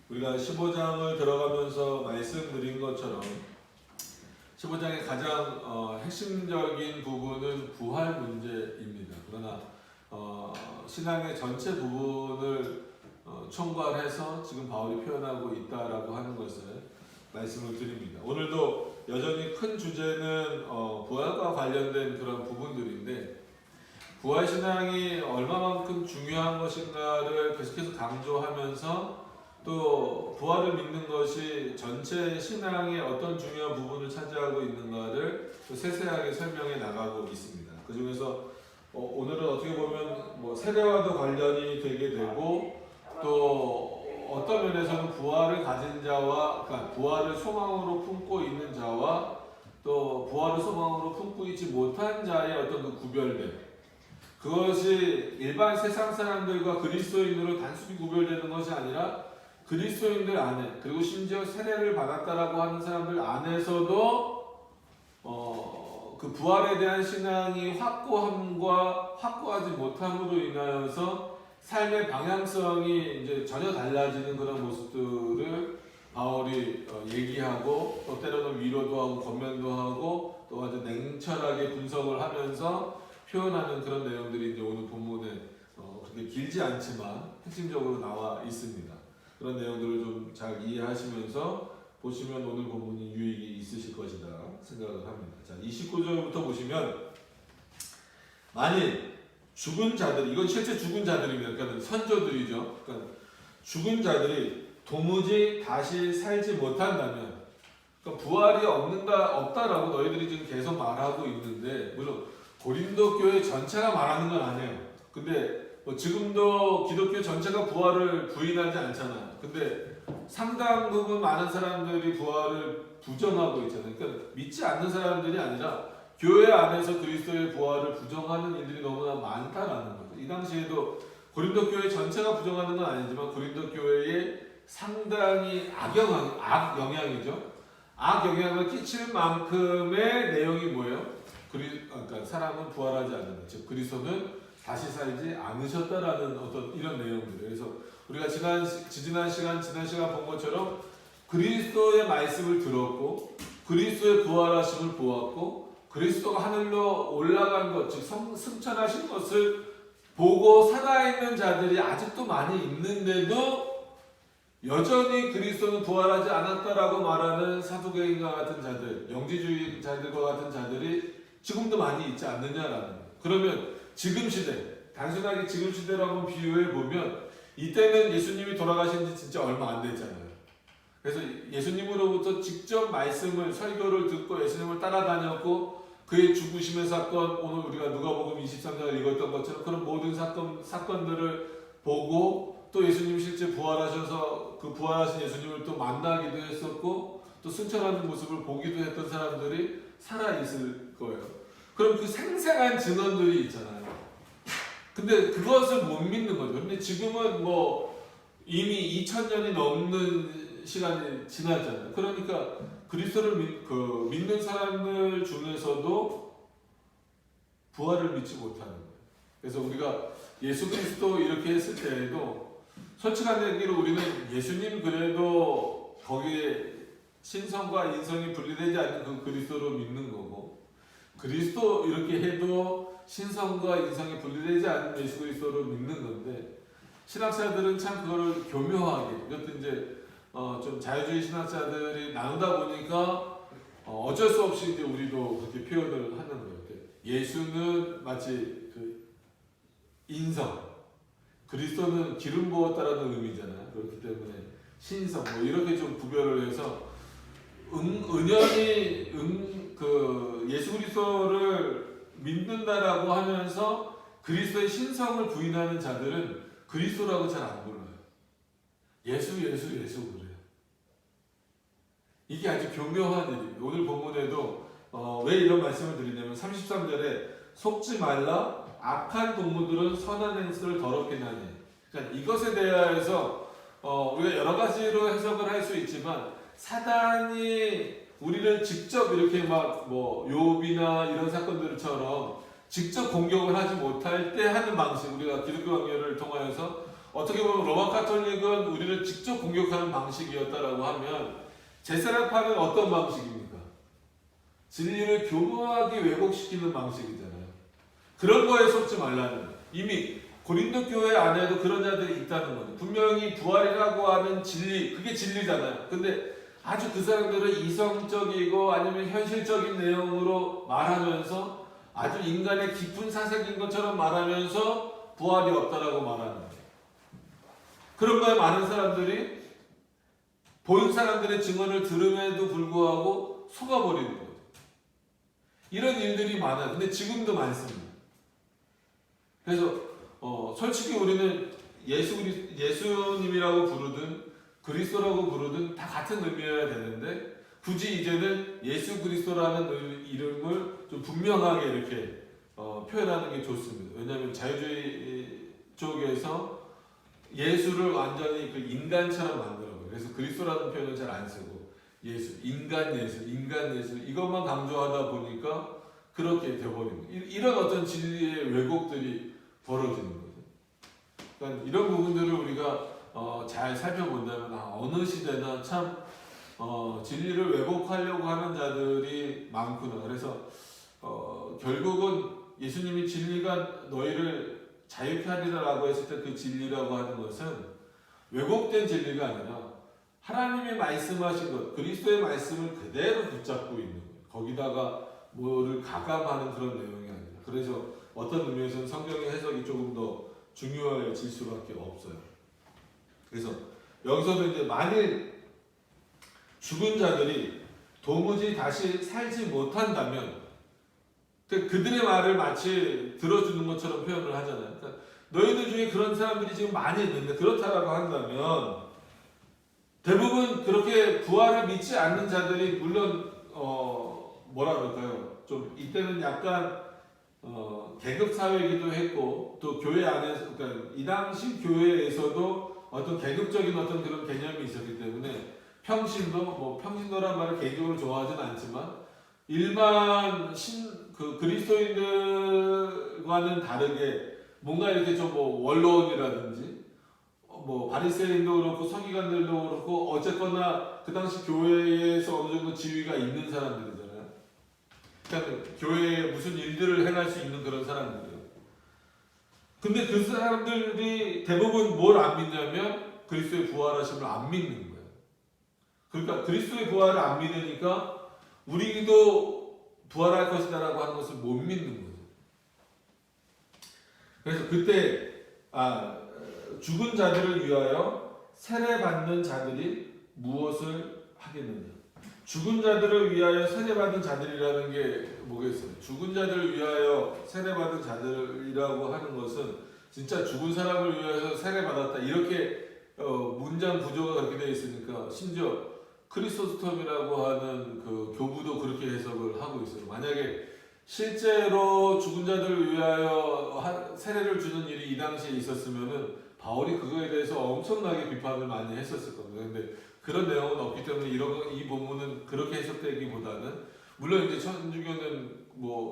우리가 15장을 들어가면서 말씀드린 것처럼 15장의 가장 핵심적인 부분은 부활 문제입니다. 그러나 신앙의 전체 부분을 총괄해서 지금 바울이 표현하고 있다라고 하는 것을 말씀을 드립니다. 오늘도 여전히 큰 주제는 부활과 관련된 그런 부분들인데, 부활신앙이 얼마만큼 중요한 것인가를 계속해서 강조하면서 또 부활을 믿는 것이 전체 신앙의 어떤 중요한 부분을 차지하고 있는가를 또 세세하게 설명해 나가고 있습니다. 그 중에서 오늘은 어떻게 보면 세례와도 관련이 되게 되고, 또 어떤 면에서는 부활을 가진 자와, 그러니까 부활을 소망으로 품고 있는 자와 또 부활을 소망으로 품고 있지 못한 자의 어떤 그 구별됨, 그것이 일반 세상 사람들과 그리스도인으로 단순히 구별되는 것이 아니라 그리스도인들 안에, 그리고 심지어 세례를 받았다라고 하는 사람들 안에서도 그 부활에 대한 신앙이 확고함과 확고하지 못함으로 인하여서 삶의 방향성이 이제 전혀 달라지는 그런 모습들을 바울이 얘기하고, 또 때로는 위로도 하고 권면도 하고 또 아주 냉철하게 분석을 하면서 표현하는 그런 내용들이 이제 오늘 본문에 그렇게 길지 않지만 핵심적으로 나와 있습니다. 그런 내용들을 좀 잘 이해하시면서 보시면 오늘 본문이 유익이 있으실 것이다 생각을 합니다. 자, 29절부터 보시면, 만일 죽은 자들, 이건 실제 죽은 자들입니다. 그러니까 선조들이죠. 그러니까 죽은 자들이 도무지 다시 살지 못한다면, 그러니까 부활이 없다라고 너희들이 지금 계속 말하고 있는데, 물론 고린도 교회 전체가 말하는 건 아니에요. 근데 지금도 기독교 전체가 부활을 부인하지 않잖아요. 근데 상당 부분 많은 사람들이 부활을 부정하고 있잖아요. 그러니까 믿지 않는 사람들이 아니라 교회 안에서 그리스도의 부활을 부정하는 일들이 너무나 많다라는 거죠. 이 당시에도 고린도 교회 전체가 부정하는 건 아니지만 고린도 교회에 상당히 악영향이죠. 악영향을 끼칠 만큼의 내용이 뭐예요? 그러니까 사람은 부활하지 않는다. 즉 그리스도는 다시 살지 않으셨다라는 어떤 이런 내용들. 그래서 우리가 지난 시간 본 것처럼 그리스도의 말씀을 들었고, 그리스도의 부활하심을 보았고, 그리스도가 하늘로 올라간 것, 즉 승천하신 것을 보고 살아있는 자들이 아직도 많이 있는데도 여전히 그리스도는 부활하지 않았다라고 말하는 사두개인과 같은 자들, 영지주의자들과 같은 자들이 지금도 많이 있지 않느냐라는 거예요. 그러면 지금 시대, 단순하게 지금 시대로 한번 비유해 보면, 이때는 예수님이 돌아가신 지 진짜 얼마 안 됐잖아요. 그래서 예수님으로부터 직접 말씀을, 설교를 듣고 예수님을 따라다녔고, 그의 죽으심의 사건, 오늘 우리가 누가복음 23장을 읽었던 것처럼 그런 모든 사건들을 보고, 또 예수님 실제 부활하셔서 그 부활하신 예수님을 또 만나기도 했었고, 또 승천하는 모습을 보기도 했던 사람들이 살아있을 거예요. 그럼 그 생생한 증언들이 있잖아요. 근데 그것을 못 믿는 거죠. 근데 지금은 이미 2000년이 넘는 시간이 지났잖아요. 그러니까 그리스도를 믿는 사람들 중에서도 부활을 믿지 못하는 거예요. 그래서 우리가 예수 그리스도 이렇게 했을 때에도 솔직한 얘기로 우리는 예수님 그래도 거기에 신성과 인성이 분리되지 않는 그 그리스도로 믿는 거고, 그리스도 이렇게 해도 신성과 인성이 분리되지 않는 예수 그리스도로 믿는 건데, 신학자들은 참 그거를 교묘하게, 이것도 이제 좀 자유주의 신학자들이 나누다 보니까 어쩔 수 없이 이제 우리도 그렇게 표현을 하는 거예요. 예수는 마치 그 인성, 그리스도는 기름 부었다라는 의미잖아요. 그렇기 때문에 신성 이렇게 좀 구별을 해서 은연히 그 예수 그리스도를 믿는다라고 하면서 그리스도의 신성을 부인하는 자들은 그리스도라고 잘 안 불러요. 예수 그래요. 이게 아주 교묘한 일입니다. 오늘 본문에도 왜 이런 말씀을 드리냐면 33절에 속지 말라, 악한 동무들은 선한 행실을 더럽게 하니. 그러니까 이것에 대해서 우리가 여러 가지로 해석을 할 수 있지만, 사단이 우리를 직접 이렇게 욥이나 이런 사건들처럼 직접 공격을 하지 못할 때 하는 방식, 우리가 기독교 강요를 통하여서 어떻게 보면 로마 카톨릭은 우리를 직접 공격하는 방식이었다라고 하면 제사라파는 어떤 방식입니까? 진리를 교묘하게 왜곡시키는 방식이잖아요. 그런 거에 속지 말라는 거예요. 이미 고린도 교회 안에도 그런 자들이 있다는 거죠. 분명히 부활이라고 하는 진리, 그게 진리잖아요. 근데 아주 그 사람들은 이성적이고 아니면 현실적인 내용으로 말하면서 아주 인간의 깊은 사색인 것처럼 말하면서 부활이 없다라고 말하는 거예요. 그런 거에 많은 사람들이 본 사람들의 증언을 들음에도 불구하고 속아버리는 거죠. 이런 일들이 많아요. 근데 지금도 많습니다. 그래서 솔직히 우리는 예수님이라고 부르든 그리스도라고 부르든 다 같은 의미여야 되는데 굳이 이제는 예수 그리스도라는 이름을 좀 분명하게 이렇게 표현하는 게 좋습니다. 왜냐하면 자유주의 쪽에서 예수를 완전히 그 인간처럼 만들어요. 그래서 그리스도라는 표현을 잘 안 쓰고 예수, 인간 예수 이것만 강조하다 보니까 그렇게 되어버립니다. 이런 어떤 진리의 왜곡들이 벌어지는 거죠. 그러니까 이런 부분들을 우리가 잘 살펴본다면 어느 시대나 참 진리를 왜곡하려고 하는 자들이 많구나. 그래서 결국은 예수님이 진리가 너희를 자유케 하리라라고 했을 때 그 진리라고 하는 것은 왜곡된 진리가 아니라 하나님이 말씀하신 것, 그리스도의 말씀을 그대로 붙잡고 있는 거예요. 거기다가 뭐를 가감하는 그런 내용이 아니라. 그래서 어떤 의미에서는 성경의 해석이 조금 더 중요해질 수밖에 없어요. 그래서 여기서도 이제 만일 죽은 자들이 도무지 다시 살지 못한다면 그들의 말을 마치 들어주는 것처럼 표현을 하잖아요. 그러니까 너희들 중에 그런 사람들이 지금 많이 있는데 그렇다라고 한다면 대부분 그렇게 부활을 믿지 않는 자들이 물론 뭐라 그럴까요? 좀 이때는 약간 계급 사회이기도 했고 또 교회 안에서 그러니까 이 당시 교회에서도 어떤 계급적인 어떤 그런 개념이 있었기 때문에 평신도란 말을 개인적으로 좋아하진 않지만 일반 그리스도인들과는 다르게 뭔가 이렇게 좀 원로원이라든지 바리새인도 그렇고 서기관들도 그렇고 어쨌거나 그 당시 교회에서 어느 정도 지위가 있는 사람들이잖아요. 그러니까 교회에 무슨 일들을 행할 수 있는 그런 사람들이에요. 근데 그 사람들이 대부분 뭘 안 믿냐면 그리스도의 부활하심을 안 믿는 거예요. 그러니까 그리스도의 부활을 안 믿으니까 우리도 부활할 것이다라고 하는 것을 못 믿는 거죠. 그래서 그때 죽은 자들을 위하여 세례받는 자들이 무엇을 하겠느냐? 죽은 자들을 위하여 세례받은 자들이라는 게 뭐겠어요? 죽은 자들을 위하여 세례받은 자들이라고 하는 것은 진짜 죽은 사람을 위하여 세례받았다 이렇게 문장 구조가 그렇게 되어 있으니까 심지어 크리소스톰이라고 하는 그 교부도 그렇게 해석을 하고 있어요. 만약에 실제로 죽은 자들을 위하여 세례를 주는 일이 이 당시에 있었으면은 바울이 그거에 대해서 엄청나게 비판을 많이 했었을 겁니다. 근데 그런 내용은 없기 때문에 이 본문은 그렇게 해석되기보다는 물론 이제 천주교는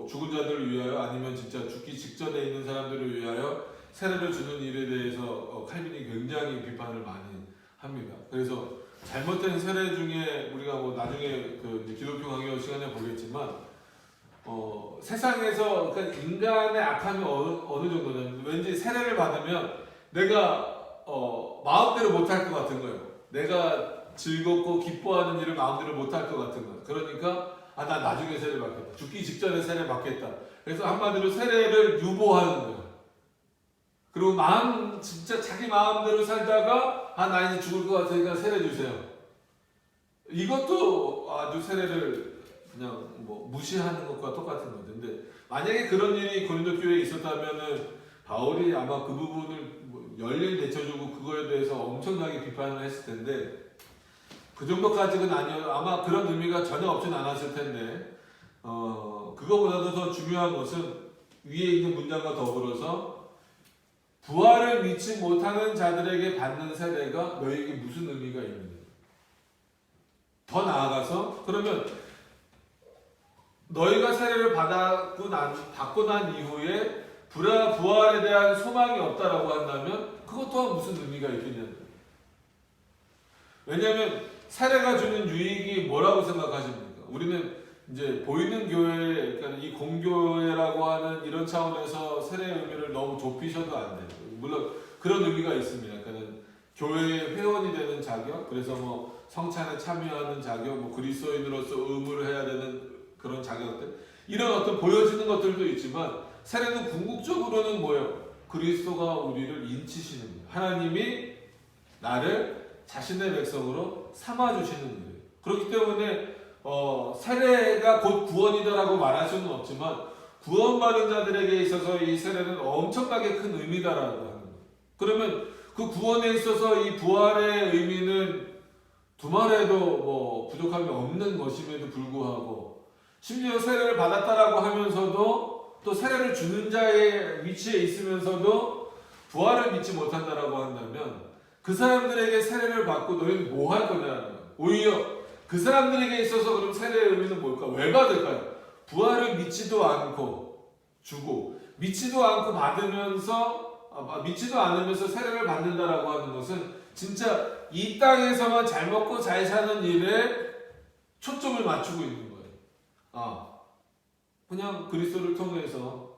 죽은 자들을 위하여 아니면 진짜 죽기 직전에 있는 사람들을 위하여 세례를 주는 일에 대해서 칼빈이 굉장히 비판을 많이 합니다. 그래서 잘못된 세례 중에 우리가 나중에 그 기독교 강요 시간에 보겠지만 세상에서 그러니까 인간의 악함이 어느 정도냐면 왠지 세례를 받으면 내가 마음대로 못할 것 같은 거예요. 내가 즐겁고 기뻐하는 일을 마음대로 못할 것 같은 거예요. 그러니까 나 나중에 세례 받겠다. 죽기 직전에 세례 받겠다. 그래서 한마디로 세례를 유보하는 거예요. 그리고 진짜 자기 마음대로 살다가 나 이제 죽을 것 같으니까 세례 주세요. 이것도 아주 세례를 그냥 무시하는 것과 똑같은 거죠. 근데 만약에 그런 일이 고린도 교회에 있었다면은 바울이 아마 그 부분을 열렬히 내쳐주고 그거에 대해서 엄청나게 비판을 했을 텐데 그 정도까지는 아니어요. 아마 그런 의미가 전혀 없진 않았을 텐데 그거보다도 더 중요한 것은 위에 있는 문장과 더불어서 부활을 믿지 못하는 자들에게 받는 세례가 너에게 무슨 의미가 있느냐. 더 나아가서 그러면 너희가 세례를 받고 난 이후에 부활에 대한 소망이 없다라고 한다면 그것 또한 무슨 의미가 있겠냐는 거예요. 왜냐하면 세례가 주는 유익이 뭐라고 생각하십니까? 우리는 이제 보이는 교회, 그러니까 이 공교회라고 하는 이런 차원에서 세례의 의미를 너무 좁히셔도 안 돼요. 물론 그런 의미가 있습니다. 그러니까 교회의 회원이 되는 자격, 그래서 뭐 성찬에 참여하는 자격, 뭐 그리스도인으로서 의무를 해야 되는 그런 자격들, 이런 어떤 보여지는 것들도 있지만 세례는 궁극적으로는 뭐예요? 그리스도가 우리를 인치시는 거예요. 하나님이 나를 자신의 백성으로 삼아주시는 거예요. 그렇기 때문에 세례가 곧 구원이다라고 말할 수는 없지만 구원받은 자들에게 있어서 이 세례는 엄청나게 큰 의미다라고 하는 거예요. 그러면 그 구원에 있어서 이 부활의 의미는 두말해도 뭐 부족함이 없는 것임에도 불구하고 심지어 세례를 받았다라고 하면서도 또 세례를 주는 자의 위치에 있으면서도 부활을 믿지 못한다라고 한다면 그 사람들에게 세례를 받고 너희는 뭐 할 거냐는 거예요. 오히려 그 사람들에게 있어서 그럼 세례의 의미는 뭘까? 왜 받을까요? 부활을 믿지도 않고 주고 믿지도 않고 받으면서 믿지도 않으면서 세례를 받는다라고 하는 것은 진짜 이 땅에서만 잘 먹고 잘 사는 일에 초점을 맞추고 있는 거예요. 그냥 그리스도를 통해서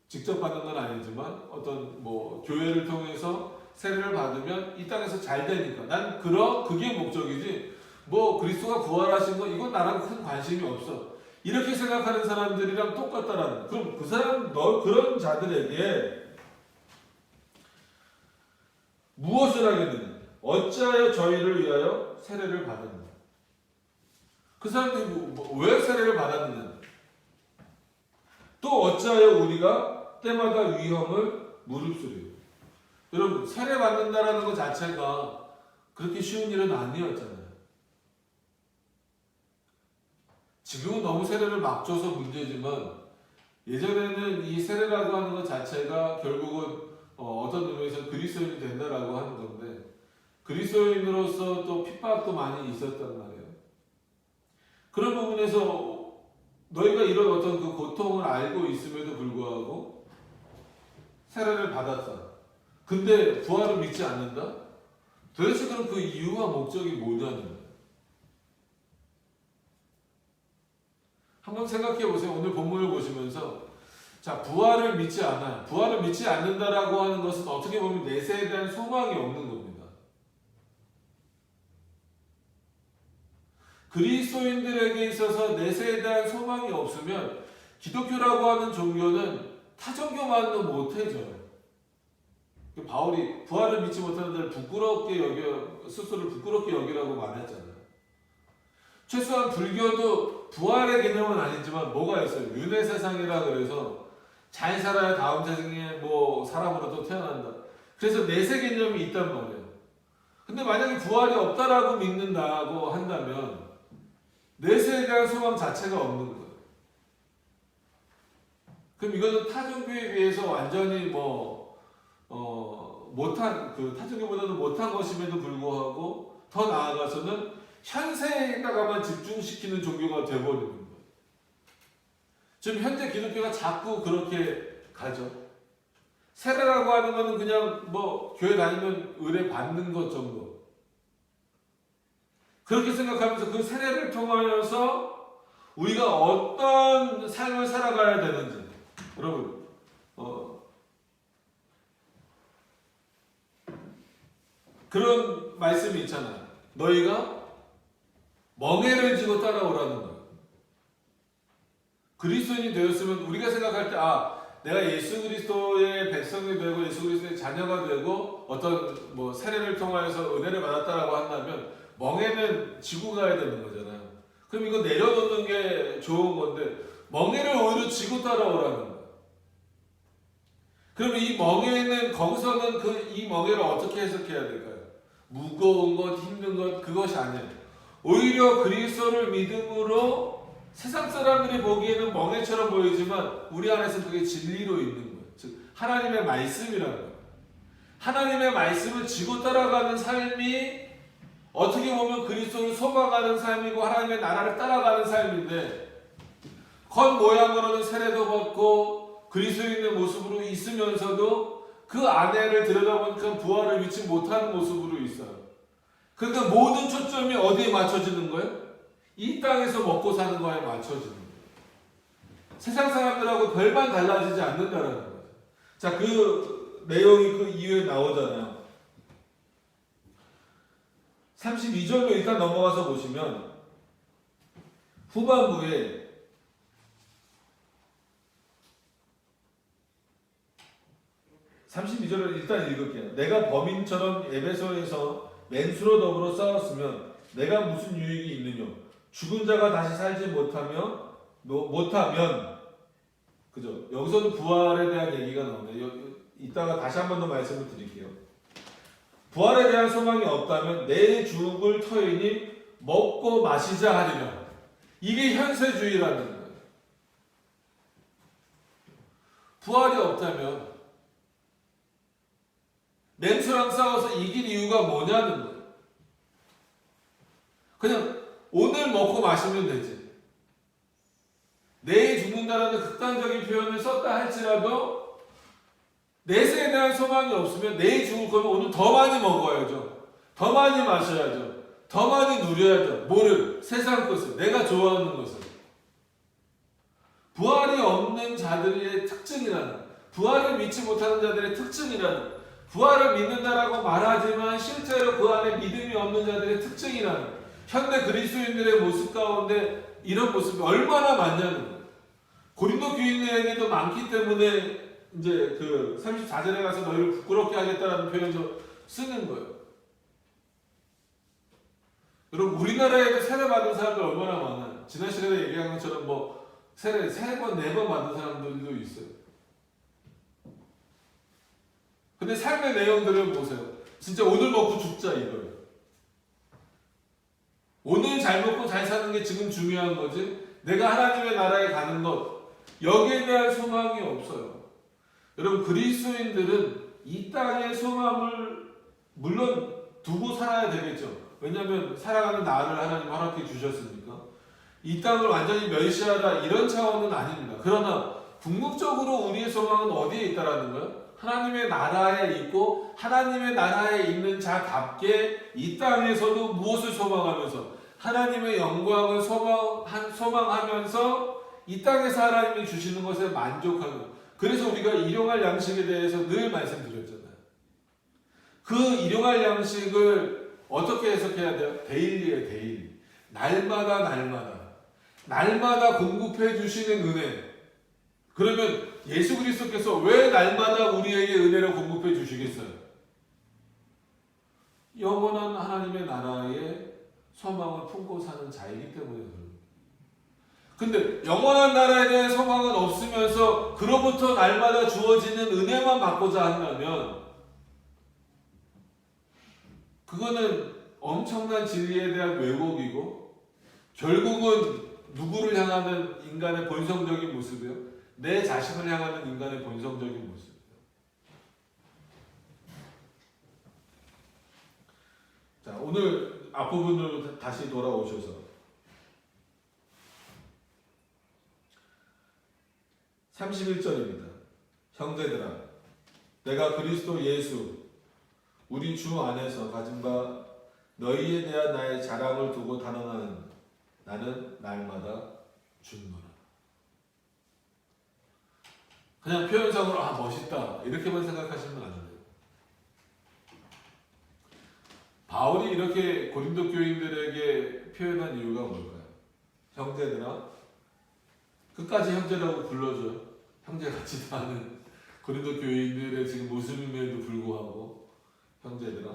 직접 받는 건 아니지만 어떤 뭐 교회를 통해서 세례를 받으면 이 땅에서 잘 되니까 난 그게 목적이지 뭐 그리스도가 부활하신 거 이건 나랑 큰 관심이 없어 이렇게 생각하는 사람들이랑 똑같다라는. 그럼 그 사람 그런 자들에게 무엇을 하겠느냐? 어찌하여 저희를 위하여 세례를 받았느냐? 그 사람들이 왜 세례를 받았느냐? 또 어찌하여 우리가 때마다 위험을 무릅쓰리요? 여러분, 세례 받는다라는 것 자체가 그렇게 쉬운 일은 아니었잖아요. 지금은 너무 세례를 막 줘서 문제지만 예전에는 이 세례라고 하는 것 자체가 결국은 어떤 의미에서 그리스도인이 된다라고 하는 건데 그리스도인으로서 또 핍박도 많이 있었단 말이에요. 그런 부분에서 너희가 이런 어떤 그 고통을 알고 있음에도 불구하고 세례를 받았다. 근데 부활을 믿지 않는다? 도대체 그럼 그 이유와 목적이 뭐냐는 거예요. 한번 생각해 보세요. 오늘 본문을 보시면서 자, 부활을 믿지 않아요. 부활을 믿지 않는다라고 하는 것은 어떻게 보면 내세에 대한 소망이 없는 겁니다. 그리스도인들에게 있어서 내세에 대한 소망이 없으면 기독교라고 하는 종교는 타 종교만도 못해져요. 바울이 부활을 믿지 못하는 자를 스스로를 부끄럽게 여기라고 말했잖아요. 최소한 불교도 부활의 개념은 아니지만 뭐가 있어요? 윤회 세상이라 그래서 잘 살아야 다음 세상에 뭐 사람으로 또 태어난다. 그래서 내세 개념이 있단 말이에요. 근데 만약에 부활이 없다라고 믿는다고 한다면 내세에 대한 소망 자체가 없는 거예요. 그럼 이거는 타종교에 비해서 완전히 못한, 타종교보다는 못한 것임에도 불구하고 더 나아가서는 현세에다가만 집중시키는 종교가 되어버리는 거예요. 지금 현재 기독교가 자꾸 그렇게 가죠. 세례라고 하는 거는 그냥 교회 다니면 의뢰 받는 것 정도. 그렇게 생각하면서 그 세례를 통하여서 우리가 어떤 삶을 살아가야 되는지. 여러분, 그런 말씀이 있잖아요. 너희가 멍에를 지고 따라오라는 거예요. 그리스도인이 되었으면 우리가 생각할 때 내가 예수 그리스도의 백성이 되고 예수 그리스도의 자녀가 되고 어떤 세례를 통하여서 은혜를 받았다라고 한다면 멍에는 지고 가야 되는 거잖아요. 그럼 이거 내려놓는 게 좋은 건데 멍에를 오히려 지고 따라오라는 거예요. 그럼 이 멍에는 거기서는 이 멍에를 어떻게 해석해야 될까요? 무거운 것, 힘든 것 그것이 아니에요. 오히려 그리스도를 믿음으로 세상 사람들이 보기에는 멍에처럼 보이지만 우리 안에서 그게 진리로 있는 거예요. 즉 하나님의 말씀이라는 거예요. 하나님의 말씀을 지고 따라가는 삶이 어떻게 보면 그리스도를 소망하는 삶이고 하나님의 나라를 따라가는 삶인데 겉모양으로는 세례도 받고 그리스도인의 모습으로 있으면서도 그 안에를 들여다보니까 부활을 믿지 못하는 모습으로 있어요. 그러니까 모든 초점이 어디에 맞춰지는 거예요? 이 땅에서 먹고 사는 거에 맞춰지는 거예요. 세상 사람들하고 별반 달라지지 않는다라는 거죠. 자, 그 내용이 그 이후에 나오잖아요. 32절로 일단 넘어가서 보시면 후반부에 32절을 일단 읽을게요. 내가 범인처럼 에베소에서 맨수로 더불어 싸웠으면 내가 무슨 유익이 있느냐? 죽은 자가 다시 살지 못하면 그죠? 여기서도 부활에 대한 얘기가 나오네요. 이따가 다시 한 번 더 말씀을 드릴게요. 부활에 대한 소망이 없다면 내 죽을 터이니 먹고 마시자 하리라. 이게 현세주의라는 거예요. 부활이 없다면 맨수랑 싸워서 이길 이유가 뭐냐는 거예요. 그냥 오늘 먹고 마시면 되지. 내일 죽는다라는 극단적인 표현을 썼다 할지라도 내세에 대한 소망이 없으면 내일 죽을 거면 오늘 더 많이 먹어야죠. 더 많이 마셔야죠. 더 많이 누려야죠. 뭐를? 세상 것을. 내가 좋아하는 것을. 부활이 없는 자들의 특징이라는, 부활을 믿지 못하는 자들의 특징이라는, 부활을 믿는다라고 말하지만 실제로 그 안에 믿음이 없는 자들의 특징이라는, 현대 그리스도인들의 모습 가운데 이런 모습이 얼마나 많냐는 거예요. 고린도 교인들에게도 많기 때문에 이제 그 34절에 가서 너희를 부끄럽게 하겠다라는 표현도 쓰는 거예요. 여러분, 우리나라에도 세례 받은 사람들 얼마나 많아요. 지난 시간에 얘기한 것처럼 뭐 세례 3번, 4번 받은 사람들도 있어요. 근데 삶의 내용들을 보세요. 진짜 오늘 먹고 죽자 이거예요. 오늘 잘 먹고 잘 사는 게 지금 중요한 거지. 내가 하나님의 나라에 가는 것, 여기에 대한 소망이 없어요. 여러분, 그리스도인들은 이 땅의 소망을 물론 두고 살아야 되겠죠. 왜냐하면 살아가는 나를 하나님 허락해 주셨으니까. 이 땅을 완전히 멸시하라 이런 차원은 아닙니다. 그러나 궁극적으로 우리의 소망은 어디에 있다라는 거예요? 하나님의 나라에 있고 하나님의 나라에 있는 자답게 이 땅에서도 무엇을 소망하면서 하나님의 영광을 소망하면서 이 땅에서 하나님이 주시는 것에 만족하는, 그래서 우리가 일용할 양식에 대해서 늘 말씀드렸잖아요. 그 일용할 양식을 어떻게 해석해야 돼요? 데일리에 데일리. 날마다 공급해 주시는 은혜. 그러면 예수 그리스도께서 왜 날마다 우리에게 은혜를 공급해 주시겠어요? 영원한 하나님의 나라에 소망을 품고 사는 자이기 때문에 그럽니다. 근데 영원한 나라에 대한 소망은 없으면서 그로부터 날마다 주어지는 은혜만 받고자 한다면 그거는 엄청난 진리에 대한 왜곡이고 결국은 누구를 향하는 인간의 본성적인 모습이요? 내 자신을 향하는 인간의 본성적인 모습. 자, 오늘 앞부분으로 다시 돌아오셔서 31절입니다. 형제들아, 내가 그리스도 예수 우리 주 안에서 가진 바 너희에 대한 나의 자랑을 두고 단언하는 나는 날마다 죽노라. 그냥 표현상으로 멋있다 이렇게만 생각하시면 안 돼요. 바울이 이렇게 고린도 교인들에게 표현한 이유가 뭘까요? 형제들아, 끝까지 형제라고 불러줘요. 형제 같지도 않은 고린도 교인들의 지금 모습임에도 불구하고 형제들아,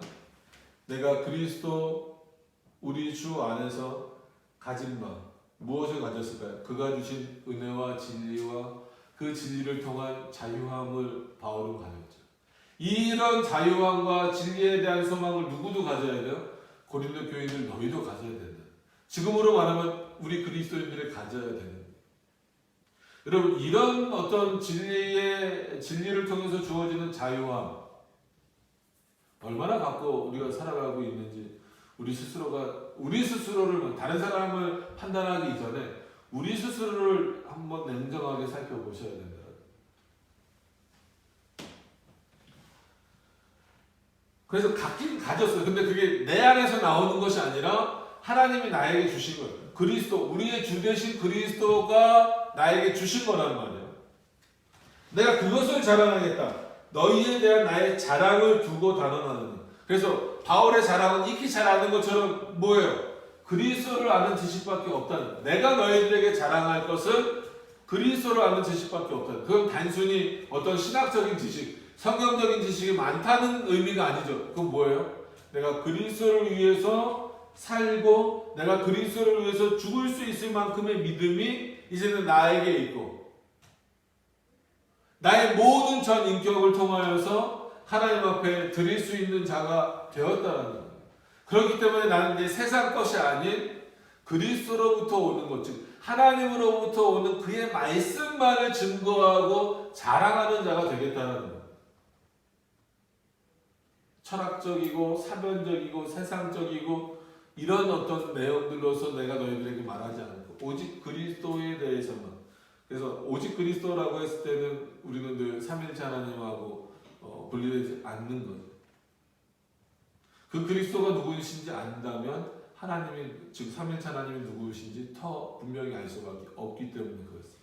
내가 그리스도 우리 주 안에서 가진 바 무엇을 가졌을까요? 그가 주신 은혜와 진리와 그 진리를 통한 자유함을 바울은 가졌죠. 이런 자유함과 진리에 대한 소망을 누구도 가져야 돼요? 고린도 교인들 너희도 가져야 된다. 지금으로 말하면 우리 그리스도인들이 가져야 되는. 여러분, 이런 어떤 진리를 통해서 주어지는 자유함 얼마나 갖고 우리가 살아가고 있는지 우리 스스로를 다른 사람을 판단하기 전에 우리 스스로를 한번 냉정하게 살펴보셔야 된다. 그래서 갖긴 가졌어요. 근데 그게 내 안에서 나오는 것이 아니라 하나님이 나에게 주신 거예요. 그리스도, 우리의 주 되신 그리스도가 나에게 주신 거란 말이에요. 내가 그것을 자랑하겠다. 너희에 대한 나의 자랑을 두고 단언하느니. 그래서 바울의 자랑은 익히 잘 아는 것처럼 뭐예요? 그리스도를 아는 지식밖에 없다는. 내가 너희들에게 자랑할 것은 그리스도를 아는 지식밖에 없다는. 그건 단순히 어떤 신학적인 지식, 성경적인 지식이 많다는 의미가 아니죠. 그건 뭐예요? 내가 그리스도를 위해서 살고 내가 그리스도를 위해서 죽을 수 있을 만큼의 믿음이 이제는 나에게 있고 나의 모든 전 인격을 통하여서 하나님 앞에 드릴 수 있는 자가 되었다는 거예요. 그렇기 때문에 나는 이제 세상 것이 아닌 그리스도로부터 오는 것, 즉 하나님으로부터 오는 그의 말씀만을 증거하고 자랑하는 자가 되겠다는 거예요. 철학적이고 사변적이고 세상적이고 이런 어떤 내용들로서 내가 너희들에게 말하지 않고 오직 그리스도에 대해서만. 그래서 오직 그리스도라고 했을 때는 우리는 늘 삼일체 하나님하고 분리되지 않는 거죠. 그 그리스도가 누구이신지 안다면 하나님이, 즉 삼일체 하나님이 누구이신지 더 분명히 알 수밖에 없기 때문에 그렇습니다.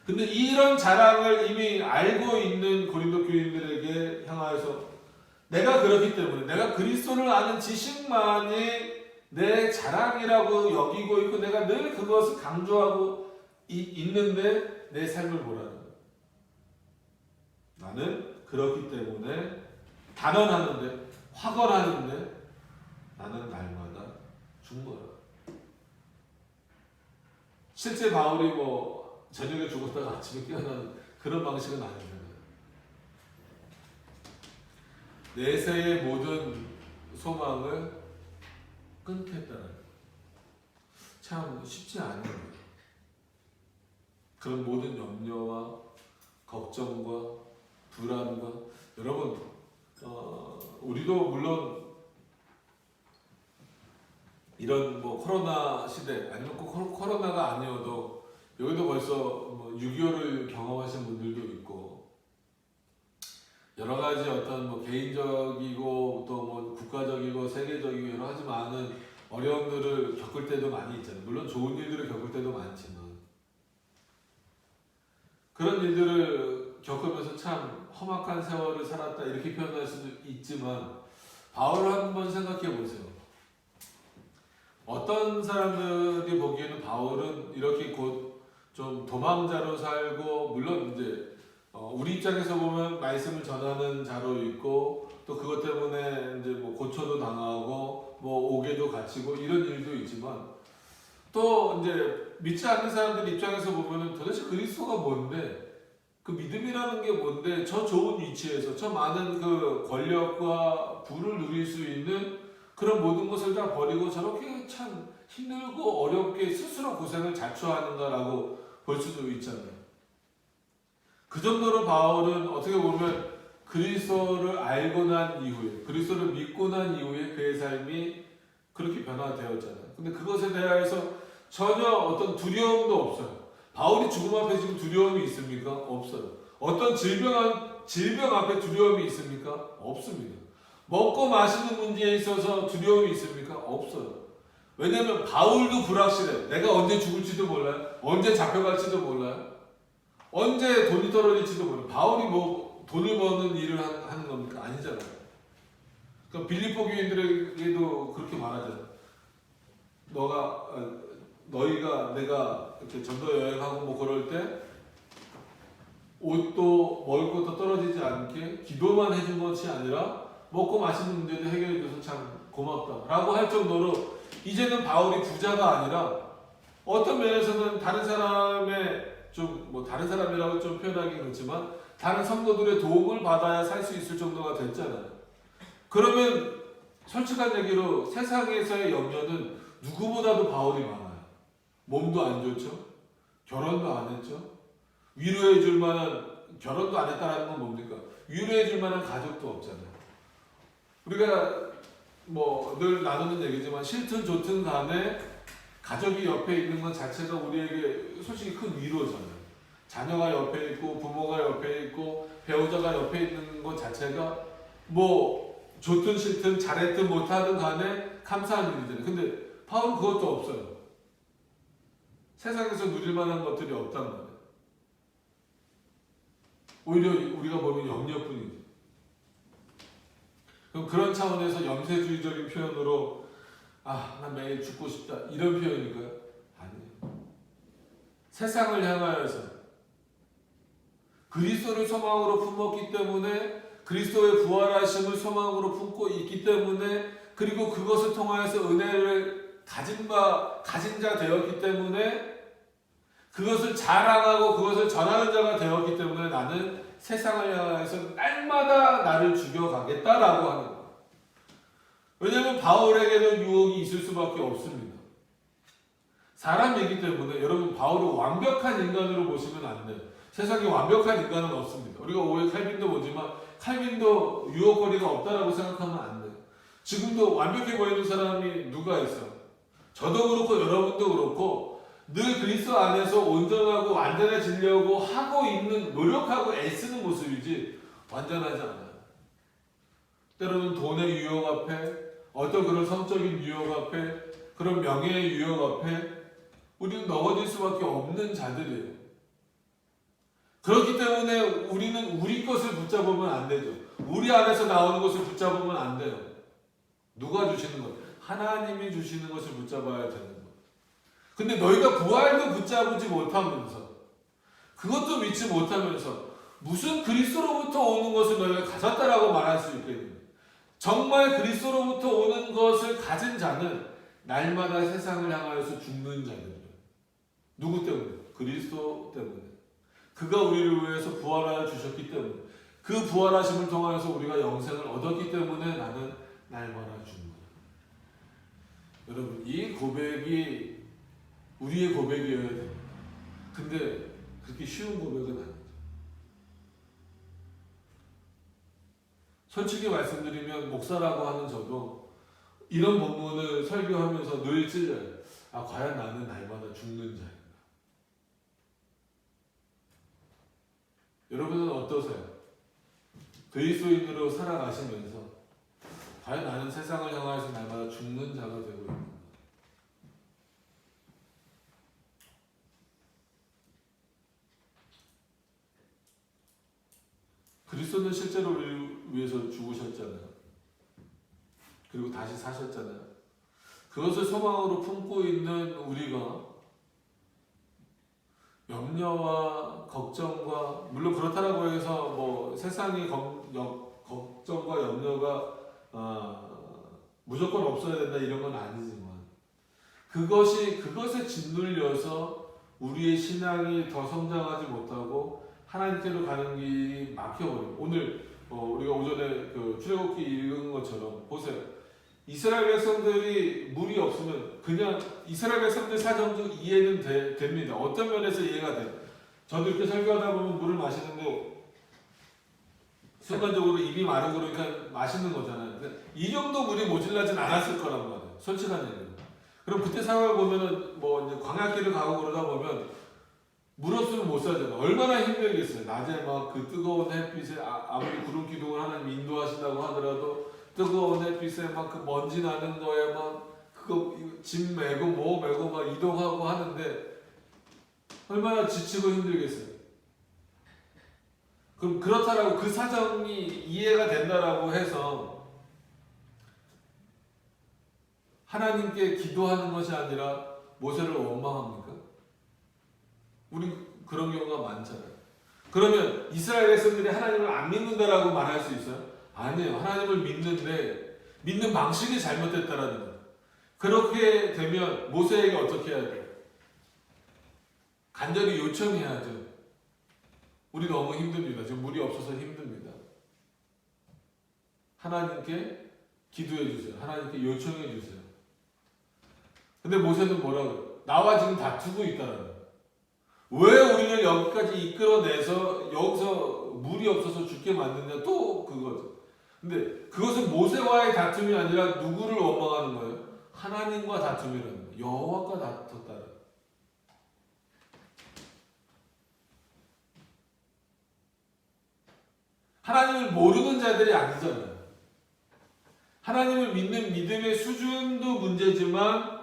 근데 이런 자랑을 이미 알고 있는 고린도 교인들에게 향하여서 내가 그렇기 때문에 내가 그리스도를 아는 지식만이 내 자랑이라고 여기고 있고 내가 늘 그것을 강조하고 있는데 내 삶을 보라는 거예요. 나는 그렇기 때문에 단언하는데 확언하는데 나는 날마다 죽어요. 실제 바울이 뭐 저녁에 죽었다가 아침에 깨어나는 그런 방식은 아니잖아요. 내세의 모든 소망을 끊겠다는 참 쉽지 않은 거예요. 그런 모든 염려와 걱정과 불안과 여러분 우리도 물론 이런 뭐 코로나 시대 아니면 꼭 코로나가 아니어도 여기도 벌써 뭐 6.25를 경험하신 분들도 있고 여러 가지 어떤 뭐 개인적이고 또 뭐 국가적이고 세계적이고 여러 가지 많은 어려움들을 겪을 때도 많이 있잖아요. 물론 좋은 일들을 겪을 때도 많지만 그런 일들을 겪으면서 참 험악한 세월을 살았다 이렇게 표현할 수도 있지만 바울을 한번 생각해 보세요. 어떤 사람들이 보기에는 바울은 이렇게 곧 좀 도망자로 살고 물론 이제 우리 입장에서 보면 말씀을 전하는 자로 있고 또 그것 때문에 이제 뭐 고초도 당하고 뭐 옥에도 갇히고 이런 일도 있지만 또 이제 믿지 않는 사람들 입장에서 보면은 도대체 그리스도가 뭔데 그 믿음이라는 게 뭔데 저 좋은 위치에서 저 많은 그 권력과 부를 누릴 수 있는 그런 모든 것을 다 버리고 저렇게 참 힘들고 어렵게 스스로 고생을 자초하는가라고 볼 수도 있잖아요. 그 정도로 바울은 어떻게 보면 그리스도를 알고 난 이후에 그리스도를 믿고 난 이후에 그의 삶이 그렇게 변화되었잖아요. 근데 그것에 대해서 전혀 어떤 두려움도 없어요. 바울이 죽음 앞에 지금 두려움이 있습니까? 없어요. 어떤 질병 앞에 두려움이 있습니까? 없습니다. 먹고 마시는 문제에 있어서 두려움이 있습니까? 없어요. 왜냐하면 바울도 불확실해. 내가 언제 죽을지도 몰라요. 언제 잡혀갈지도 몰라요. 언제 돈이 떨어질지도 몰라요. 바울이 뭐 돈을 버는 일을 하는 겁니까? 아니잖아요. 그러니까 빌립보 교인들에게도 그렇게 말하잖아요. 너희가 내가 이렇게 전도 여행하고 뭐 그럴 때 옷도 먹을 것도 떨어지지 않게 기도만 해준 것이 아니라 먹고 마시는 문제도 해결해줘서 참 고맙다 라고 할 정도로 이제는 바울이 부자가 아니라 어떤 면에서는 다른 사람의 좀 뭐 다른 사람이라고 좀 표현하기 그렇지만 다른 성도들의 도움을 받아야 살 수 있을 정도가 됐잖아요. 그러면 솔직한 얘기로 세상에서의 염려는 누구보다도 바울이 많아요. 몸도 안 좋죠. 결혼도 안 했죠. 위로해 줄 만한 결혼도 안 했다는 건 뭡니까? 위로해 줄 만한 가족도 없잖아요. 우리가 뭐 늘 나누는 얘기지만 싫든 좋든 간에 가족이 옆에 있는 것 자체가 우리에게 솔직히 큰 위로잖아요. 자녀가 옆에 있고 부모가 옆에 있고 배우자가 옆에 있는 것 자체가 뭐 좋든 싫든 잘했든 못하든 간에 감사한 일이잖아요. 근데 바울은 그것도 없어요. 세상에서 누릴 만한 것들이 없단 말이에요. 오히려 우리가 보면 염려뿐이죠. 그럼 그런 차원에서 염세주의적인 표현으로 난 매일 죽고 싶다 이런 표현인가요? 아니에요. 세상을 향하여서 그리스도를 소망으로 품었기 때문에 그리스도의 부활하심을 소망으로 품고 있기 때문에 그리고 그것을 통하여서 은혜를 가진 자 되었기 때문에 그것을 자랑하고 그것을 전하는 자가 되었기 때문에 나는 세상을 향하여서 날마다 나를 죽여가겠다라고 하는 거예요. 왜냐하면 바울에게는 유혹이 있을 수밖에 없습니다. 사람이기 때문에 여러분 바울을 완벽한 인간으로 보시면 안 돼요. 세상에 완벽한 인간은 없습니다. 우리가 오해 칼빈도 보지만 칼빈도 유혹거리가 없다라고 생각하면 안 돼요. 지금도 완벽해 보이는 사람이 누가 있어? 저도 그렇고 여러분도 그렇고 늘 그리스도 안에서 온전하고 완전해지려고 하고 있는 노력하고 애쓰는 모습이지 완전하지 않아요. 때로는 돈의 유혹 앞에 어떤 그런 성적인 유혹 앞에 그런 명예의 유혹 앞에 우리는 넘어질 수밖에 없는 자들이에요. 그렇기 때문에 우리는 우리 것을 붙잡으면 안 되죠. 우리 안에서 나오는 것을 붙잡으면 안 돼요. 누가 주시는 것? 하나님이 주시는 것을 붙잡아야 되는 것. 근데 너희가 부활도 붙잡지 못하면서 그것도 믿지 못하면서 무슨 그리스도로부터 오는 것을 너희가 가졌다라고 말할 수 있겠느냐. 정말 그리스도로부터 오는 것을 가진 자는 날마다 세상을 향하여서 죽는 자들이에요. 누구 때문에? 그리스도 때문에. 그가 우리를 위해서 부활하여 주셨기 때문에 그 부활하심을 통하여서 우리가 영생을 얻었기 때문에 나는 날마다 죽는 거예요. 여러분 이 고백이 우리의 고백이어야 됩니다. 근데 그렇게 쉬운 고백은 아니죠. 솔직히 말씀드리면 목사라고 하는 저도 이런 본문을 설교하면서 늘 찔려요. 과연 나는 날마다 죽는 자인가? 여러분은 어떠세요? 그리스도인으로 살아가시면서 과연 나는 세상을 향하여서 날마다 죽는 자가 되고 있는가? 그리스도는 실제로 우리를 위해서 죽으셨잖아요. 그리고 다시 사셨잖아요. 그것을 소망으로 품고 있는 우리가 염려와 걱정과 물론 그렇다라고 해서 뭐 세상의 걱정과 염려가 무조건 없어야 된다 이런 건 아니지만 그것에 짓눌려서 우리의 신앙이 더 성장하지 못하고 하나님께로 가는 길이 막혀버려요. 오늘 우리가 오전에 그 출애굽기 읽은 것처럼 보세요. 이스라엘 백성들이 물이 없으면 그냥 이스라엘 백성들 사정도 이해는 됩니다. 어떤 면에서 이해가 돼요. 저도 이렇게 설교하다 보면 물을 마시는데 순간적으로 입이 마르고 그러니까 마시는 거잖아요. 이 정도 물이 모질라진 않았을 거란 말이에요. 솔직한 얘기예요. 그럼 그때 상황을 보면은 뭐 이제 광야길을 가고 그러다 보면 물 없으면 못 살잖아요. 얼마나 힘들겠어요. 낮에 막 그 뜨거운 햇빛에 아무리 구름 기둥을 하나님 인도하신다고 하더라도 뜨거운 햇빛에 막 그 먼지 나는 거에 막 그거 짐 메고 뭐 메고 막 이동하고 하는데 얼마나 지치고 힘들겠어요. 그럼 그렇다라고 그 사정이 이해가 된다라고 해서 하나님께 기도하는 것이 아니라 모세를 원망합니까? 우리 그런 경우가 많잖아요. 그러면 이스라엘 백성들이 하나님을 안 믿는다라고 말할 수 있어요? 아니에요. 하나님을 믿는데 믿는 방식이 잘못됐다라는 거예요. 그렇게 되면 모세에게 어떻게 해야 돼요? 간절히 요청해야죠. 우리 너무 힘듭니다. 지금 물이 없어서 힘듭니다. 하나님께 기도해 주세요. 하나님께 요청해 주세요. 근데 모세는 뭐라고요? 나와 지금 다투고 있다라는 거예요. 왜 우리를 여기까지 이끌어내서 여기서 물이 없어서 죽게 만드냐 또 그거죠. 근데 그것은 모세와의 다툼이 아니라 누구를 원망하는 거예요? 하나님과 다툼이라는 거예요. 여호와과 다퉜다. 하나님을 모르는 자들이 아니잖아요. 하나님을 믿는 믿음의 수준도 문제지만